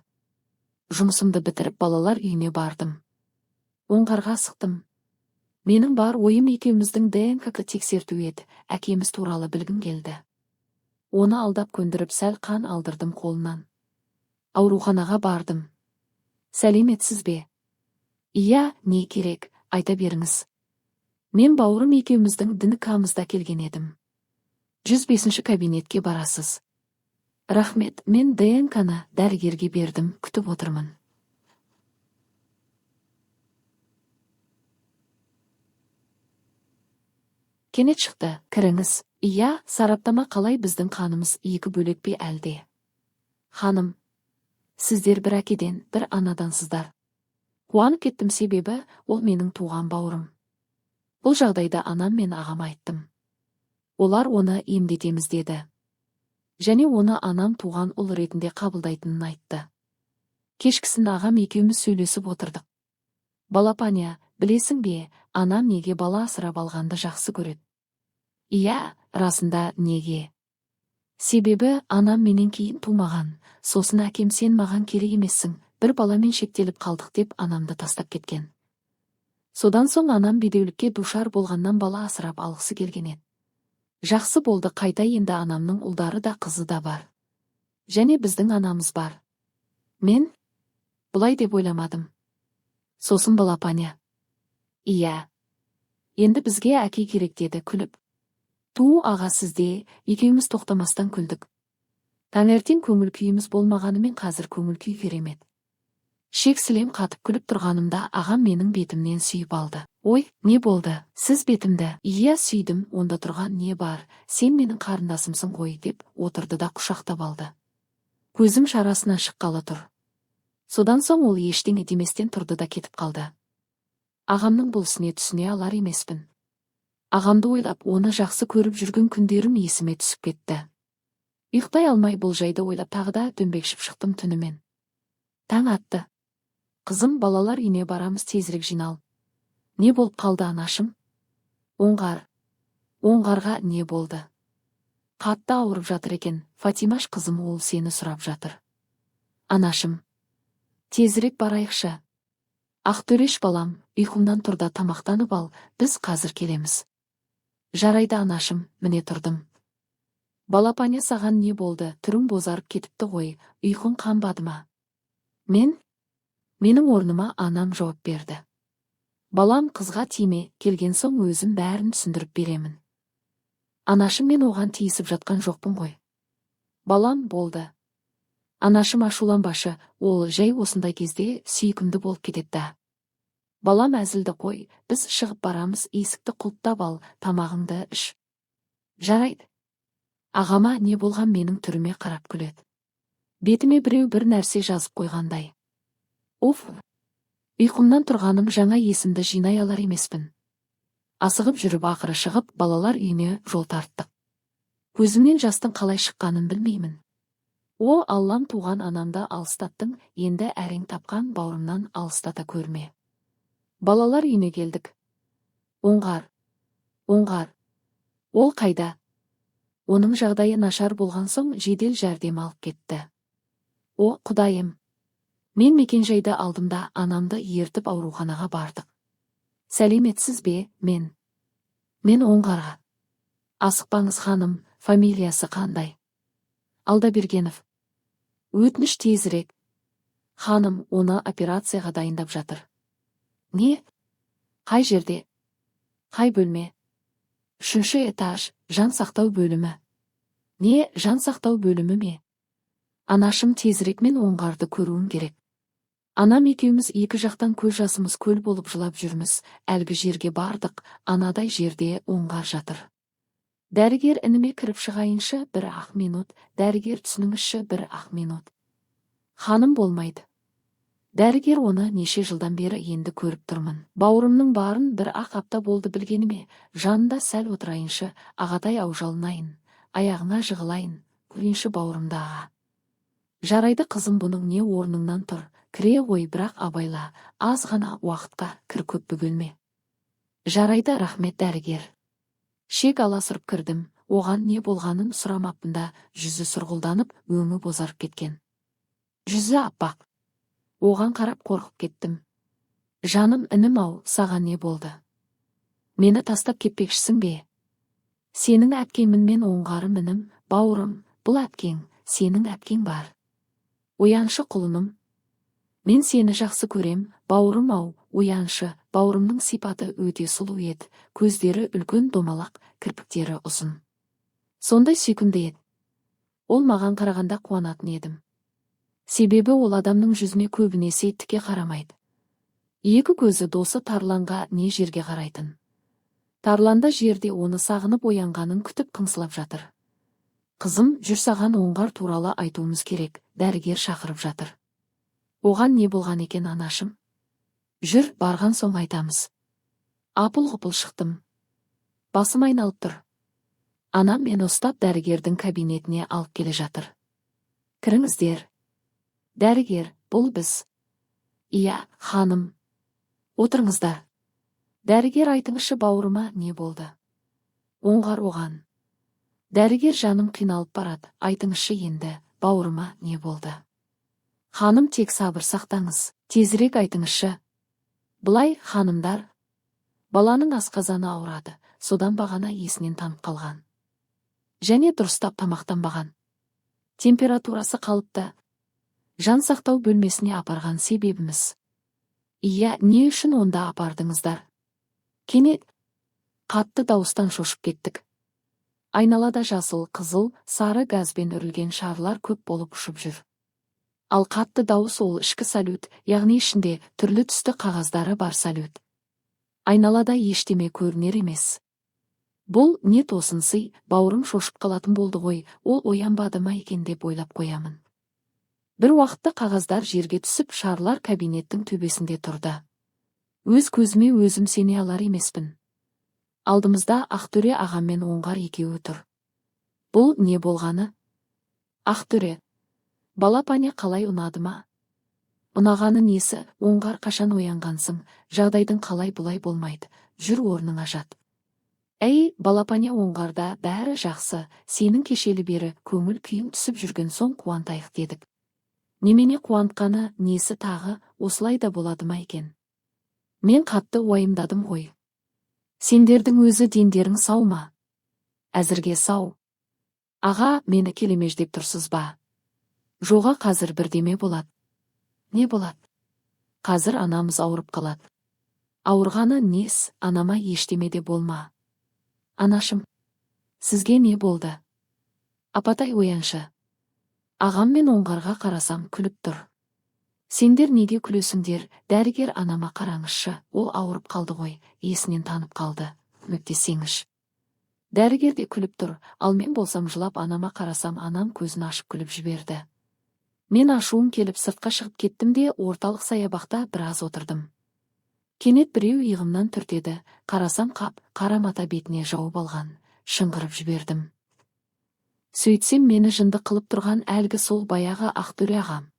Жұмысымды бітіріп балалар үйіне бардым. Оңғарға сықтым. Менің бар ойым екеуміздің ДНК-ны тексерту еді, әкеміз туралы білгім келді. Оны алдап көндіріп сәл қан алдырдым қолынан. Ауруханаға бардым. Сәлеметсіз бе? Иә, не керек, айта беріңіз. Мен бауырым екеуміздің ДНК-мызда келген едім. 105-ші кабинетке барасыз. Рахмет, мен ДНК-ны дәрігерге бердім, күтіп отырмын. Кенет шықты, кіріңіз. Иә, сараптама қалай, біздің қанымыз екі бөлек пе әлде? Ханым, сіздер бір әкеден, бір анадансыздар. Қуанып кеттім, себебі ол менің туған бауырым. Бұл жағдайда анам мен ағам айттым. Олар оны емдетеміз деді. Және оны анам туған ұл ретінде қабылдайтынын айтты. Кешкісін ағам екеуміз сөйлесіп отырдық. Балапаня, білесің бе, анам неге бала асырап алғанды жақсы көреді? Иә, расында неге? Себебі анам менен кейін тумаған, сосын әкем сен маған керек емессің, бір баламен шектеліп қалдық деп анамды тастап кеткен. Содан соң анам бедеулікке душар болғаннан бала асырап алғысы келген еді. Жақсы болды, қайта енді анамның ұлдары да қызы да бар. Және біздің анамыз бар. Мен бұлай деп ойламадым. Сосын балапаня. Иә. Енді бізге әке керек деді күліп. Туу аға сізде, екеуміз тоқтамастан күлдік. Таңертең көңіл күйіміз болмағанымен қазір көңіл күй керемет. Шексілем қатып күліп тұрғанымда ағам менің бетімнен сүйіп алды. Ой, не болды? Сіз бетімді? Иә сүйдім, онда тұрған не бар? Сен менің қарындасымсың ғой деп отырды да құшақтап алды. Көзім шарасына шыққалы тұр. Содан соң ол ештеңе деместен тұрды да кетіп қалды. Ағамның бұл ісіне түсіне алар емеспін. Ағамды ойлап, оны жақсы көріп жүрген күндерім есіме түсіп кетті. Ұйықтай алмай бұл жайды ойлап тағы да дөңбекшіп шықтым түнімен. Таң атты. Қызым, балалар үйіне барамыз, тезірек жинал. Не болып қалды анашым? Оңғарға не болды? Қатты ауырып жатыр екен, Фатимаш қызым, ол сені сұрап жатыр. Анашым. Тезірек барайықшы. Ақтөреш балам, ұйқымнан тұрда тамақтанып ал, біз қазір келеміз. Жарайды анашым, міне тұрдым. Балапаня, саған не болды? Түрің бозарып кетіпті ғой, ұйқың қанбады ма? Менің орныма анам жауап берді. Балам, қызға тиме, келген соң өзім бәрін түсіндіріп беремін. Анашым, мен оған тиісіп жатқан жоқпын ғой. Балам, болды. Анашым, ашуланбашы, ол жай осындай кезде сүйкімді болып кетеді. Балам, әзілді қой, біз шығып барамыз, есікті құлыптап ал, тамағыңды іш. Жарайды. Ағама не болған менің түріме қарап күледі. Бетіме біреу бір нәрсе жазып қойғандай. Уф, ұйқымнан тұрғаным, жаңа есімді жинай алар емеспін. Асығып жүріп ақыры шығып, балалар үйіне жол тарттық. Көзімнен жастың қалай шыққанын білмеймін. О, Аллам, туған анамды алыстаттың, енді әрең тапқан бауырымнан алыстата көрме. Балалар үйіне келдік. Оңғар. Ол қайда? Оның жағдайы нашар болған соң жедел жәрдем алып кетті. О, құдайым. Мен мекенжайды алдымда анамды ертіп ауруханаға бардық. Сәлеметсіз бе? Мен Оңғарға. Асықпаңыз ханым, фамилиясы қандай? Алдабергенов. Өтініш тезірек. Ханым, оны операцияға дайындап жатыр. Не? Қай жерде? Қай бөлме? 3-ші этаж, жан сақтау бөлімі. Не, жан сақтау бөлімі ме? Анашым, тезірек мен Оңғарды көруім керек. Анам екеуміз екі жақтан көз жасымыз көл болып жылап жүрміз. Әлгі жерге бардық, анадай жерде Оңғар жатыр. Дәрігер, ініме кіріп шығайыншы, бір-ақ минут. Дәрігер, түсініңізші, бір-ақ минут. Ханым, болмайды. Дәрігер, оны неше жылдан бері енді көріп тұрмын. Бауырымның барын бір-ақ апта болды білгеніме. Жанында сәл отырайыншы, ағатай аужалынайын, аяғына жығылайын, көрейінші бауырымды аға. Жарайды қызым, бұның не, орныңнан тұр, кіре ғой, бірақ абайла, аз ғана уақытқа кір, көп бөгелме. Жарайды, рахмет дәрігер. Шек ала сұрып кірдім, оған не болғанын сұрамаппында, жүзі сұрғылданып, өңі бозарып кеткен. Жүзі аппақ. Оған қарап қорқып кеттім. Жаным, інім-ау, саған не болды? Мені тастап кетпекшісің бе? Сенің әпкеңмін мен, Оңғарым, інім, бауырым, бұл әпкең, сенің әпкең бар. Ояншы құлыным. Мен сені жақсы көрем, бауырым-ау, ояншы. Бауырымның сипаты өте сұлу еді, көздері үлкен домалақ, кірпіктері ұзын. Сондай сүйкімді еді. Ол маған қарағанда қуанатын едім. Себебі ол адамның жүзіне көбінесе тіке қарамайды. Екі көзі досы Тарланға не жерге қарайтын. Тарланда жерде оны сағынып оянғанын күтіп қыңсылап жатыр. Қызым, жүр, саған Оңғар туралы айтуымыз керек, дәрігер шақырып жатыр. Оған не болған екен анашым? Жүр, барған соң айтамыз. Апыл-ғұпыл шықтым. Басым айналып тұр. Анам мені ұстап дәрігердің кабинетіне алып келе жатыр. Кіріңіздер. Дәрігер, бұл біз. Иә, ханым. Отырыңыздар. Дәрігер, айтыңызшы, бауырыма не болды? Оңғар оған. Дәрігер, жаным қиналып барады, айтыңызшы енді, бауырыма не болды? Ханым, тек сабыр сақтаңыз, тезірек айтыңызшы. Былай, ханымдар, баланың асқазаны ауырады, содан бағана есінен танып қалған. Және дұрыстап тамақтанбаған. Температурасы қалыпты. Жан сақтау бөлмесіне апарған себебіміз. Иә, не үшін онда апардыңыздар? Кенет қатты дауыстан шошып кеттік. Айналада жасыл, қызыл, сары газбен үрілген шарлар көп болып ұшып жүр. Ал қатты дауыс ол ішкі салют, яғни ішінде түрлі түсті қағаздары бар салют. Айналада ештеме көрінер емес. Бұл не тосынсый, бауырым шошып қалатын болды ғой, ол оянбады ма екен деп ойлап қоямын. Бір уақытта қағаздар жерге түсіп, шарлар кабинеттің төбесінде тұрды. Өз көзіме өзім сене алар емеспін. Алдымызда Ақтөре ағам мен Оңғар екеуі тұр. Бұл не болғаны? Ақтөре, балапане қалай ұнады ма? Ұнағаны несі? Оңғар, қашан оянғансың? Жағдайдың қалай бұлай болмайды? Жүр орныңа жат. Әй, балапане, Оңғарда бәрі жақсы, сенің кешелі бері көңіл күйің түсіп жүрген соң қуантайық дедік. Немене қуантқаны, несі тағы, осылай да болады ма екен? Мен қатты уайымдадым ғой. Сендердің өзі дендерің сау ма? Әзірге сау. Аға, мені келемеждеп тұрсыз ба? Жоға, қазір бірдеме болады. Не болады? Қазір анамыз ауырып қалады. Ауырғаны нес, анама ештеме де болма. Анашым, сізге не болды? Апатай, ояншы. Ағам мен Оңғарға қарасам күліп тұр. Сендер неге күлесіңдер? Дәрігер, анама қараңызшы, ол ауырып қалды ғой, есінен танып қалды, көмектесеңізші. Дәрігер де күліп тұр, ал мен болсам жылап анама қарасам, анам көзін ашып күліп жіберді. Мен ашуым келіп сыртқа шығып кеттім де орталық саябақта біраз отырдым. Кенет біреу иығымнан түртеді, қарасам қап, қара мата бетіне жауып алған, шыңғырып жібердім. Сөйтсем мені жынды қылып тұрған әлгі сол баяғы Ақтөре ағам.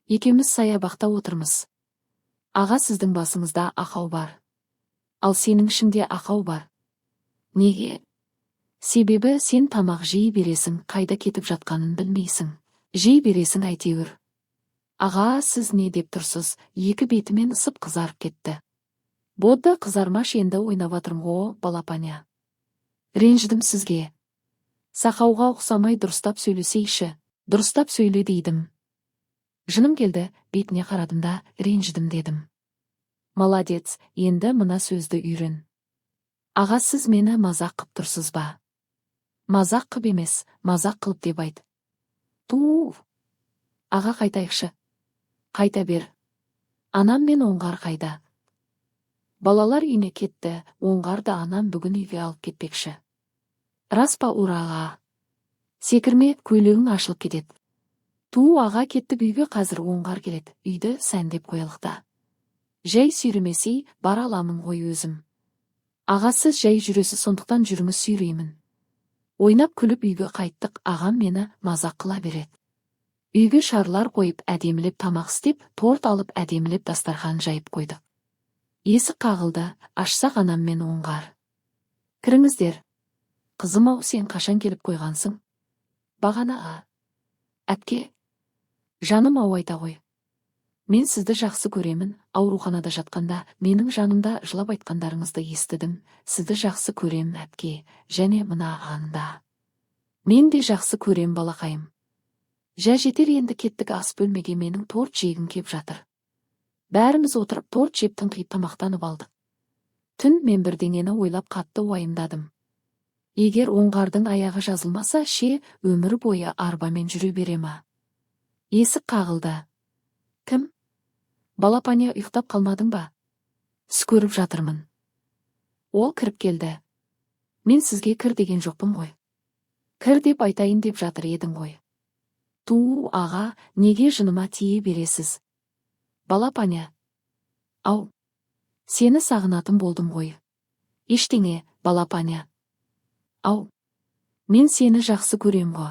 Екеуміз саябақта отырмыз. Аға, сіздің басыңызда ақау бар. Ал сенің ішіңде ақау бар. Неге? Себебі сен тамақ жей бересің, қайда кетіп жатқанын білмейсің. Жей бересің әйтеуір. Аға, сіз не деп тұрсыз? Екі бетімен ысып қызарып кетті. Бодда қызармаш, енді ойнап жатырмын ғой, балапаня. Ренжідім сізге. Сақауға ұқсамай дұрыстап сөйлесейші. Дұрыстап сөйле дейдім. Жыным келді, бетіне қарадым да, ренжідім дедім. Молодец, енді мына сөзді үйрен. Аға, сіз мені мазақ қып тұрсыз ба? Мазақ қып емес, мазақ қылып деп айт. Ту! Аға, қайтайықшы. Қайта бер. Анам мен Оңғар қайда? Балалар үйіне кетті, Оңғарды анам бүгін үйге алып кетпекші. Рас па, ураға? Секірме, көйлегің ашылып кетеді. Ту, аға, кеттік үйге, қазір Оңғар келеді, үйді сәндеп қоялықта. Жай сүйремесей, бара аламын ғой өзім. Аға, сіз жай жүресіз, сондықтан жүріңіз, сүйреймін. Ойнап күліп үйге қайттық, ағам мені мазақ қыла береді. Үйге шарлар қойып, әдемілеп тамақ істеп, торт алып, әдемілеп дастархан жайып қойдық. Есік қағылды, ашсақ анам мен Оңғар. Кіріңіздер. Қызым-ау, сен қашан келіп қойғансың? Бағанаға. Әпке, жаным-ау, айта ғой. Мен сізді жақсы көремін, ауруханада жатқанда, менің жанымда жылап айтқандарыңызды естідім. Сізді жақсы көрем, әпке, және мына ағаңда. Мен де жақсы көрем, балақайым. Жә, жетер, енді кеттік, ас бөлмеге менің торт жегім кеп жатыр. Бәріміз отырып торт жеп тыңқиып тамақтанып алдық. Түн мен бірдеңені ойлап қатты уайымдадым. Егер Оңғардың аяғы жазылмаса, өмір бойы арбамен жүре бере ма? Есік қағылды. Кім? Балапане, ұйықтап қалмадың ба? Түс көріп жатырмын. Ол кіріп келді. Мен сізге кір деген жоқпын ғой. Кір деп айтайын деп жатыр едің ғой. Ту, аға, неге жыныма тие бересіз? Балапане. Ау, сені сағынатын болдым ғой. Ештеңе, балапане. Ау, Мен сені жақсы көрем ғой.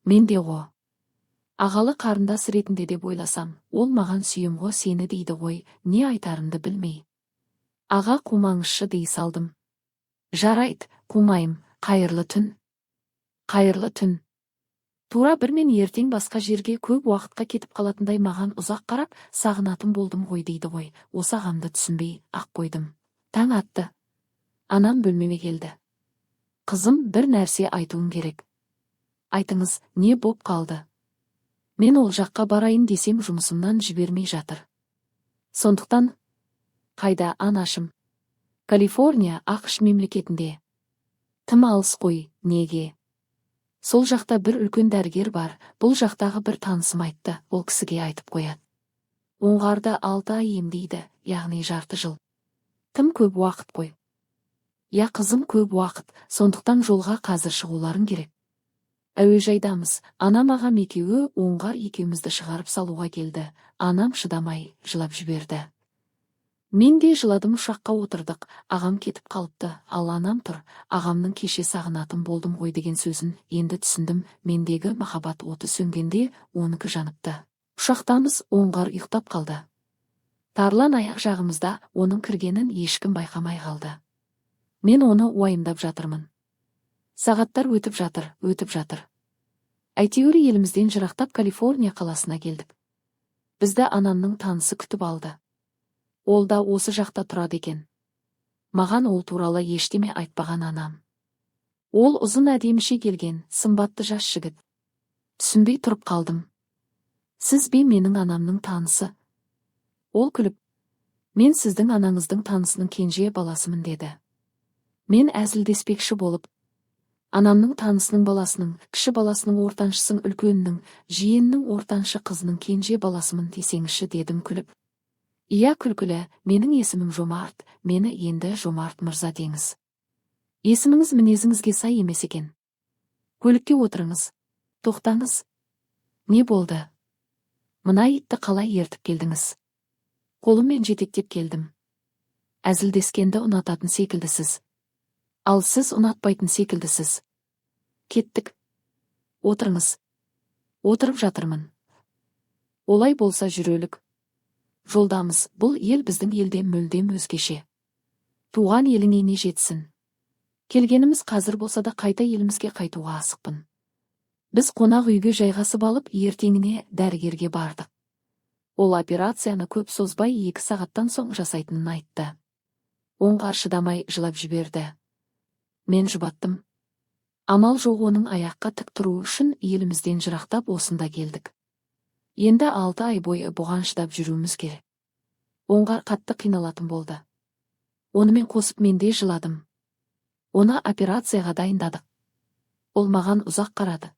Мен де ғой. Ағалы қарындас ретінде деп ойласам, ол маған сүйем ғой сені дейді ғой, не айтарымды білмей. Аға қумаңызшы дей салдым. Жарайт, қумайым, қайырлы түн. Қайырлы түн. Тура бір мен ертең басқа жерге көп уақытқа кетіп қалатындай маған ұзақ қарап, сағынатын болдым ғой дейді ғой, осы ағамды түсінбей ақ қойдым. Таң атты. Анам бөлмеме келді. Қызым, бір нәрсе айтуым керек. Айтыңыз, не боп қалды? Мен ол жаққа барайын десем жұмысымнан жібермей жатыр. Сондықтан, қайда анашым? Калифорния, ақш мемлекетінде. Тым алыс қой, неге? Сол жақта бір үлкен дәрігер бар, бұл жақтағы бір танысым айтты, ол кісіге айтып қояды. Оңғарды 6 ай емдейді, яғни жарты жыл. Тым көп уақыт қой. Я қызым, көп уақыт, сондықтан жолға қазір шығуларың керек. Әуежайдамыз, анам ағам екеуі оңғар екеумізді шығарып салуға келді. Анам шыдамай жылап жіберді. Мен де жыладым, ұшаққа отырдық, ағам кетіп қалыпты, ал анам тұр, ағамның кеше сағынатын болдым ғой деген сөзін енді түсіндім, мендегі махаббат оты сөнгенде оныкі жаныпты. Ұшақтамыз, оңғар ұйықтап қалды. Тарлан аяқ жағымызда, оның кіргенін ешкім байқамай қалды. Мен оны уайымдап жатырмын. Сағаттар өтіп жатыр. Әйтеуір елімізден жырақтап Калифорния қаласына келдік. Бізді анамның танысы күтіп алды. Ол да осы жақта тұрады екен. Маған ол туралы ештеме айтпаған анам. Ол ұзын әдеміше келген, сымбатты жас жігіт. Түсінбей тұрып қалдым. Сіз бе менің анамның танысы? Ол күліп, мен сіздің анаңыздың танысының кенже баласымын деді. Мен әзілдеспекші болып, анамның танысының баласының, кіші баласының ортаншысының үлкенінің, жиенінің ортаншы қызының кенже баласымын десеңізші дедім күліп. Ия, күлкілі, менің есімім Жомарт, мені енді Жомарт мырза деңіз. Есіміңіз мінезіңізге сай емес екен. Көлікке отырыңыз. Тоқтаңыз. Не болды? Мына итті қалай ертіп келдіңіз? Қолыммен жетектеп келдім. Әзілдескенді ұнататын секілдісіз. Ал сіз ұнатпайтын секілдісіз. Кеттік. Отырыңыз. Отырып жатырмын. Олай болса жүрелік. Жолдамыз, бұл ел біздің елден мүлдем өзгеше. Туған еліңе не жетсін. Келгеніміз қазір болса да қайта елімізге қайтуға асықпын. Біз қонақ үйге жайғасып алып, ертеңіне дәрігерге бардық. Ол операцияны көп созбай 2 сағаттан соң жасайтынын айтты. Оңғар шыдамай жылап жіберді. Мен жұбаттым. Амал жоқ, оның аяққа тік тұру үшін елімізден жырақтап осында келдік. Енді 6 ай бойы бұған шыдап жүруіміз керек. Оңғар қатты қиналатын болды. Онымен қосып мен де жыладым. Оны операцияға дайындадық. Ол маған ұзақ қарады.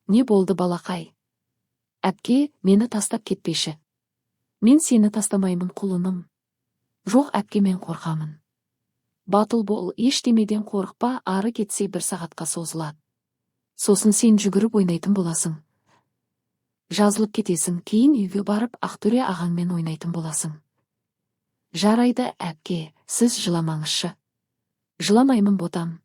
Не болды балақай? Әпке, мені тастап кетпеші. Мен сені тастамаймын құлыным. Жоқ әпке, мен қорқамын. Батыл бол, ештемеден қорықпа, ары кетсе 1 сағатқа созылады. Сосын сен жүгіріп ойнайтын боласың. Жазылып кетесің, кейін үйге барып Ақтөре ағаңмен ойнайтын боласың. Жарайды әпке, сіз жыламаңызшы. Жыламаймын ботам.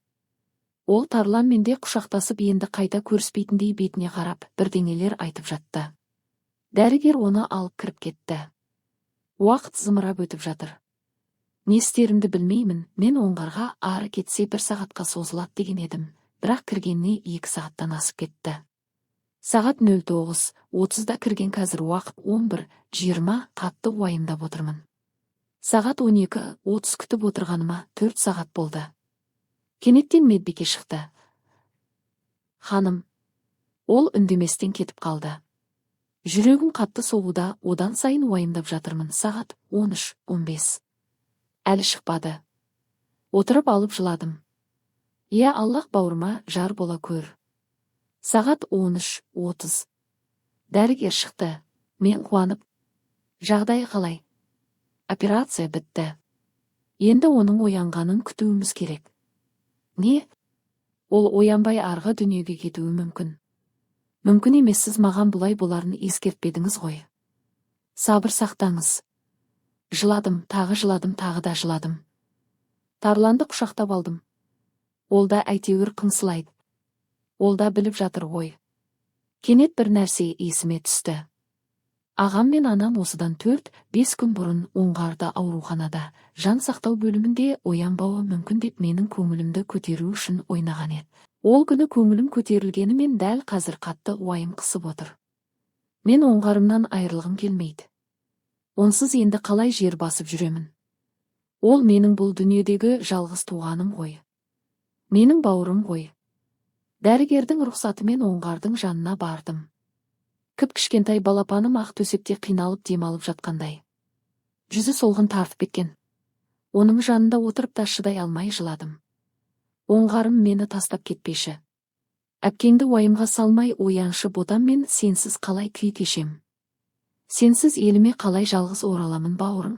Ол Тарланмен де құшақтасып енді қайта көріспейтіндей бетіне қарап бірдеңелер айтып жатты. Дәрігер оны алып кіріп кетті. Уақыт зымырап өтіп жатыр. Не істерімді білмеймін, мен Оңғарға ары кетсе 1 сағатқа созылады деген едім, бірақ кіргеніне 2 сағаттан асып кетті. Сағат 09:30-да кірген, қазір уақыт 11:20, қатты уайымдап отырмын. Сағат 12:30 күтіп отырғаныма 4 сағат болды. Кенеттен медбике шықты. Ханым. Ол үндеместен кетіп қалды. Жүрегім қатты соғуда, одан сайын уайымдап жатырмын. Сағат 13:15. Әлі шықпады. Отырып алып жыладым. Иә, Аллах бауырыма жар бола көр. Сағат 13:30. Дәрігер шықты. Мен қуанып. Жағдай қалай? Операция бітті. Енді оның оянғанын күтуіміз керек. Не? Ол оянбай арғы дүниеге кетуі мүмкін. Мүмкін емес, сіз маған бұлай боларын ескертпедіңіз ғой. Сабыр сақтаңыз. Жыладым, тағы жыладым, тағы да жыладым. Тарланды құшақтап алдым. Ол да әйтеуір қыңсылайды. Ол да біліп жатыр ғой. Кенет бір нәрсе есіме түсті. Ағам мен анам осыдан 4-5 күн бұрын оңғарды ауруханада, жан сақтау бөлімінде оянбауы мүмкін деп менің көңілімді көтеру үшін ойнаған еді. Ол күні көңілім көтерілгенімен дәл қазір қатты уайым қысып отыр. Мен оңғарымнан айырылғым келмейді. Онсыз енді қалай жер басып жүремін? Ол менің бұл дүниедегі жалғыз туғаным ғой. Менің бауырым ғой. Дәрігердің рұқсатымен оңғардың жанына бардым. Кіп-кішкентай балапаным ақ төсекте қиналып демалып жатқандай. Жүзі солғын тартып кеткен. Оның жанында отырып та шыдай алмай жыладым. Оңғарым мені тастап кетпеші. Әпкеңді уайымға салмай ояншы ботам, мен сенсіз қалай күй кешем. Сенсіз еліме қалай жалғыз ораламын бауырым.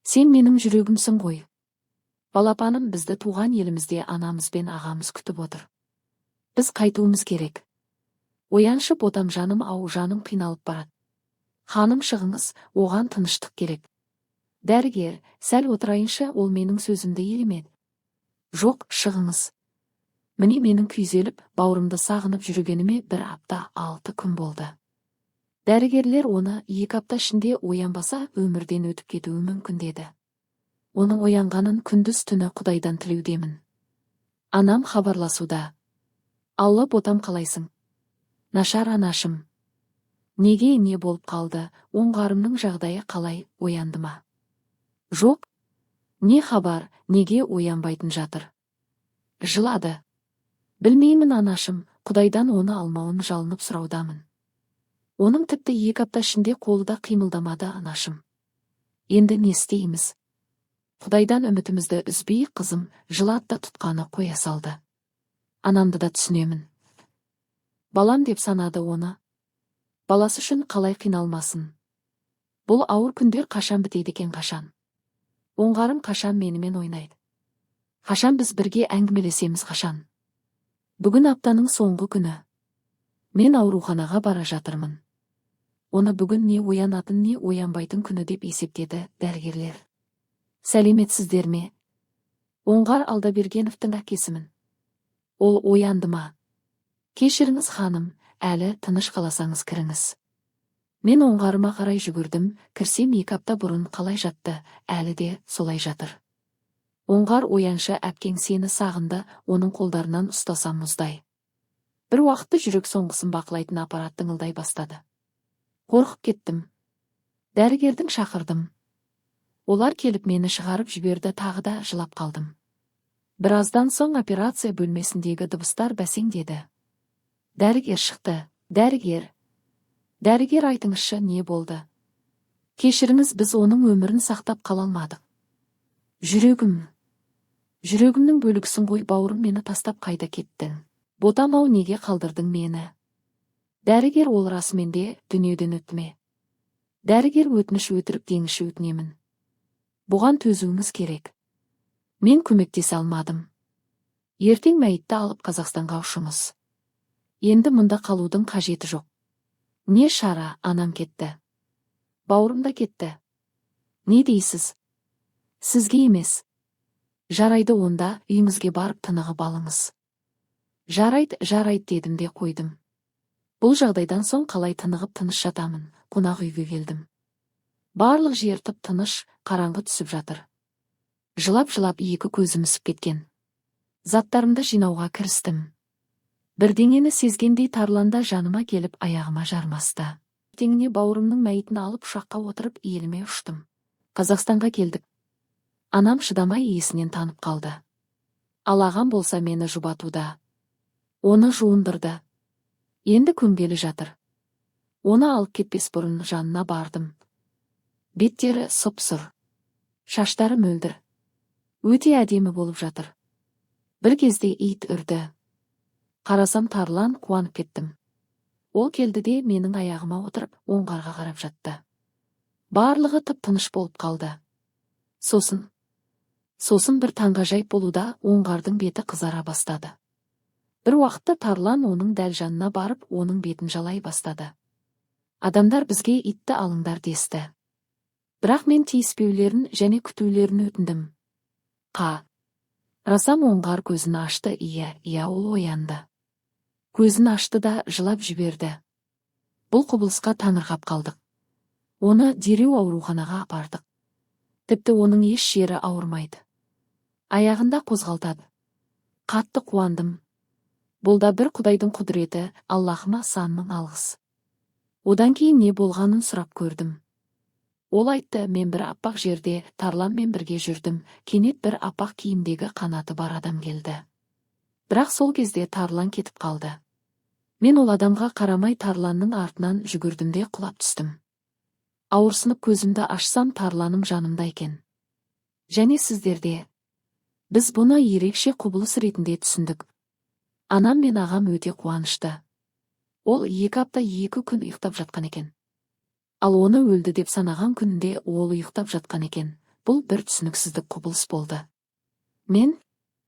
Сен менің жүрегімсің ғой. Балапаным, бізді туған елімізде анамыз бен ағамыз күтіп отыр. Біз қайтуымыз керек. Ояншы ботам жаным, ау жаным қиналып барады. Ханым шығыңыз, оған тыныштық керек. Дәрігер, сәл отырайыншы, ол менің сөзімді елемеді. Жоқ, шығыңыз. Міне менің күйзеліп, бауырымды сағынып жүргеніме 1 апта 6 күн болды. Дәрігерлер оны 2 апта ішінде оянбаса өмірден өтіп кетуі мүмкін деді. Оның оянғанын күндіз түні Құдайдан тілеудемін. Анам хабарласуда. Алла, ботам қалайсың? Нашар анашым. Неге, не болып қалды? Оңғарымның жағдайы қалай, оянды ма? Жоқ. Не хабар, неге оянбайтын жатыр? Жылады. Білмеймін анашым, Құдайдан оны алмауын жалынып сұраудамын. Оның тіпті 2 апта ішінде қолы да қимылдамады анашым. Енді не істейміз? Құдайдан үмітімізді үзбей, қызым, жылады да тұтқаны қоя салды. Анамды да түсінемін. Балам деп санады оны. Баласы үшін қалай қиналмасын. Бұл ауыр күндер қашан бітейді екен, қашан? Оңғарым қашан менімен ойнайды? Қашан біз бірге әңгімелесеміз, қашан? Бүгін аптаның соңғы күні. Мен ауруханаға бара жатырмын. Оны бүгін не оянатын, не оянбайтын күні деп есептеді дәрігерлер. Сәлеметсіздер ме? Оңғар Алдабергеновтың әкесімін. Ол оянды ма? Кешіріңіз ханым, әлі тыныш қаласаңыз кіріңіз. Мен оңғарыма қарай жүгірдім, кірсем 2 апта бұрын қалай жатты, әлі де солай жатыр. Оңғар, ояншы, әпкең сені сағынды, оның қолдарынан ұстасам мұздай. Бір уақытты жүрек соңғысын бақылайтын аппарат тыңылдай бастады. Қорқып кеттім. Дәрігердің шақырдым. Олар келіп мені шығарып жіберді, тағы да жылап қалдым. Біраздан соң операция бөлмесіндегі дыбыстар бәсеңдеді. Дәрігер шықты. Дәрігер, айтыңызшы, не болды? Кешіріңіз, біз оның өмірін сақтап қала алмадық. Жүрегімнің бөлігісің ғой бауырым, мені тастап қайда кеттің? Ботам, ау, неге қалдырдың мені? Дәрігер, ол расымен де дүниеден өтті ме? Дәрігер, өтініш өтірік деңізші, өтінемін. Бұған төзуіңіз керек. Мен көмектесе алмадым. Ертең мәйітті алып Қазақстанға ұшыңыз. Енді мұнда қалудың қажеті жоқ. Не шара, анам кетті. Бауырым да кетті. Не дейсіз? Сізге емес. Жарайды, онда үйіңізге барып тынығып алыңыз. Жарайды дедім де қойдым. Бұл жағдайдан соң қалай тынығып тыныш жатамын, қонақ үйге келдім. Барлық жер тып-тыныш, қараңғы түсіп жатыр. Жылап-жылап 2 көзім үсіп кеткен. Заттарымды жинауға кірістім. Бірдеңені сезгендей Тарланда жаныма келіп аяғыма жармасты. Ертеңіне бауырымның мәйітін алып ұшаққа отырып еліме ұштым. Қазақстанға келдік. Анам шыдамай есінен танып қалды. Ал ағам болса мені жұбатуда. Оны жуындырды. Енді көмгелі жатыр. Оны алып кетпес бұрын жанына бардым. Беттері сұп-сұр. Шаштары мөлдір. Өте әдемі болып жатыр. Бір кезде ит үрді. Қарасам Тарлан, қуанып кеттім. Ол келді де менің аяғыма отырып, Оңғарға қарап жатты. Барлығы тып-тыныш болып қалды. Сосын бір таңғажайып болуда Оңғардың беті қызара бастады. Бір уақытта Тарлан оның дәл жанына барып, оның бетін жалай бастады. Адамдар бізге итті алыңдар десті. Бірақ мен тиіспеулерін және күтулерін өтіндім. Расам Оңғар көзін ашты, иә, ол оянды. Көзін ашты да жылап жіберді. Бұл құбылысқа таңырқап қалдық. Оны дереу ауруханаға апардық. Тіпті оның еш жері ауырмайды. Аяғында қозғалтады. Қатты қуандым. Бұл да бір Құдайдың құдіреті, Аллахыма сан мың алғыс. Одан кейін не болғанын сұрап көрдім. Ол айтты, мен бір аппақ жерде Тарланмен бірге жүрдім, кенет бір аппақ киімдегі қанаты бар адам келді. Бірақ сол кезде Тарлан кетіп қалды. Мен ол адамға қарамай Тарланның артынан жүгірдім де құлап түстім. Ауырсынып көзімді ашсам, Тарланым жанымда екен. Және сіздерде. Біз бұны ерекше құбылыс ретінде түсіндік. Анам мен ағам өте қуанышты. Ол 2 апта 2 күн ұйықтап жатқан екен. Ал оны өлді деп санаған күнінде ол ұйықтап жатқан екен. Бұл бір түсініксіздік құбылыс болды. Мен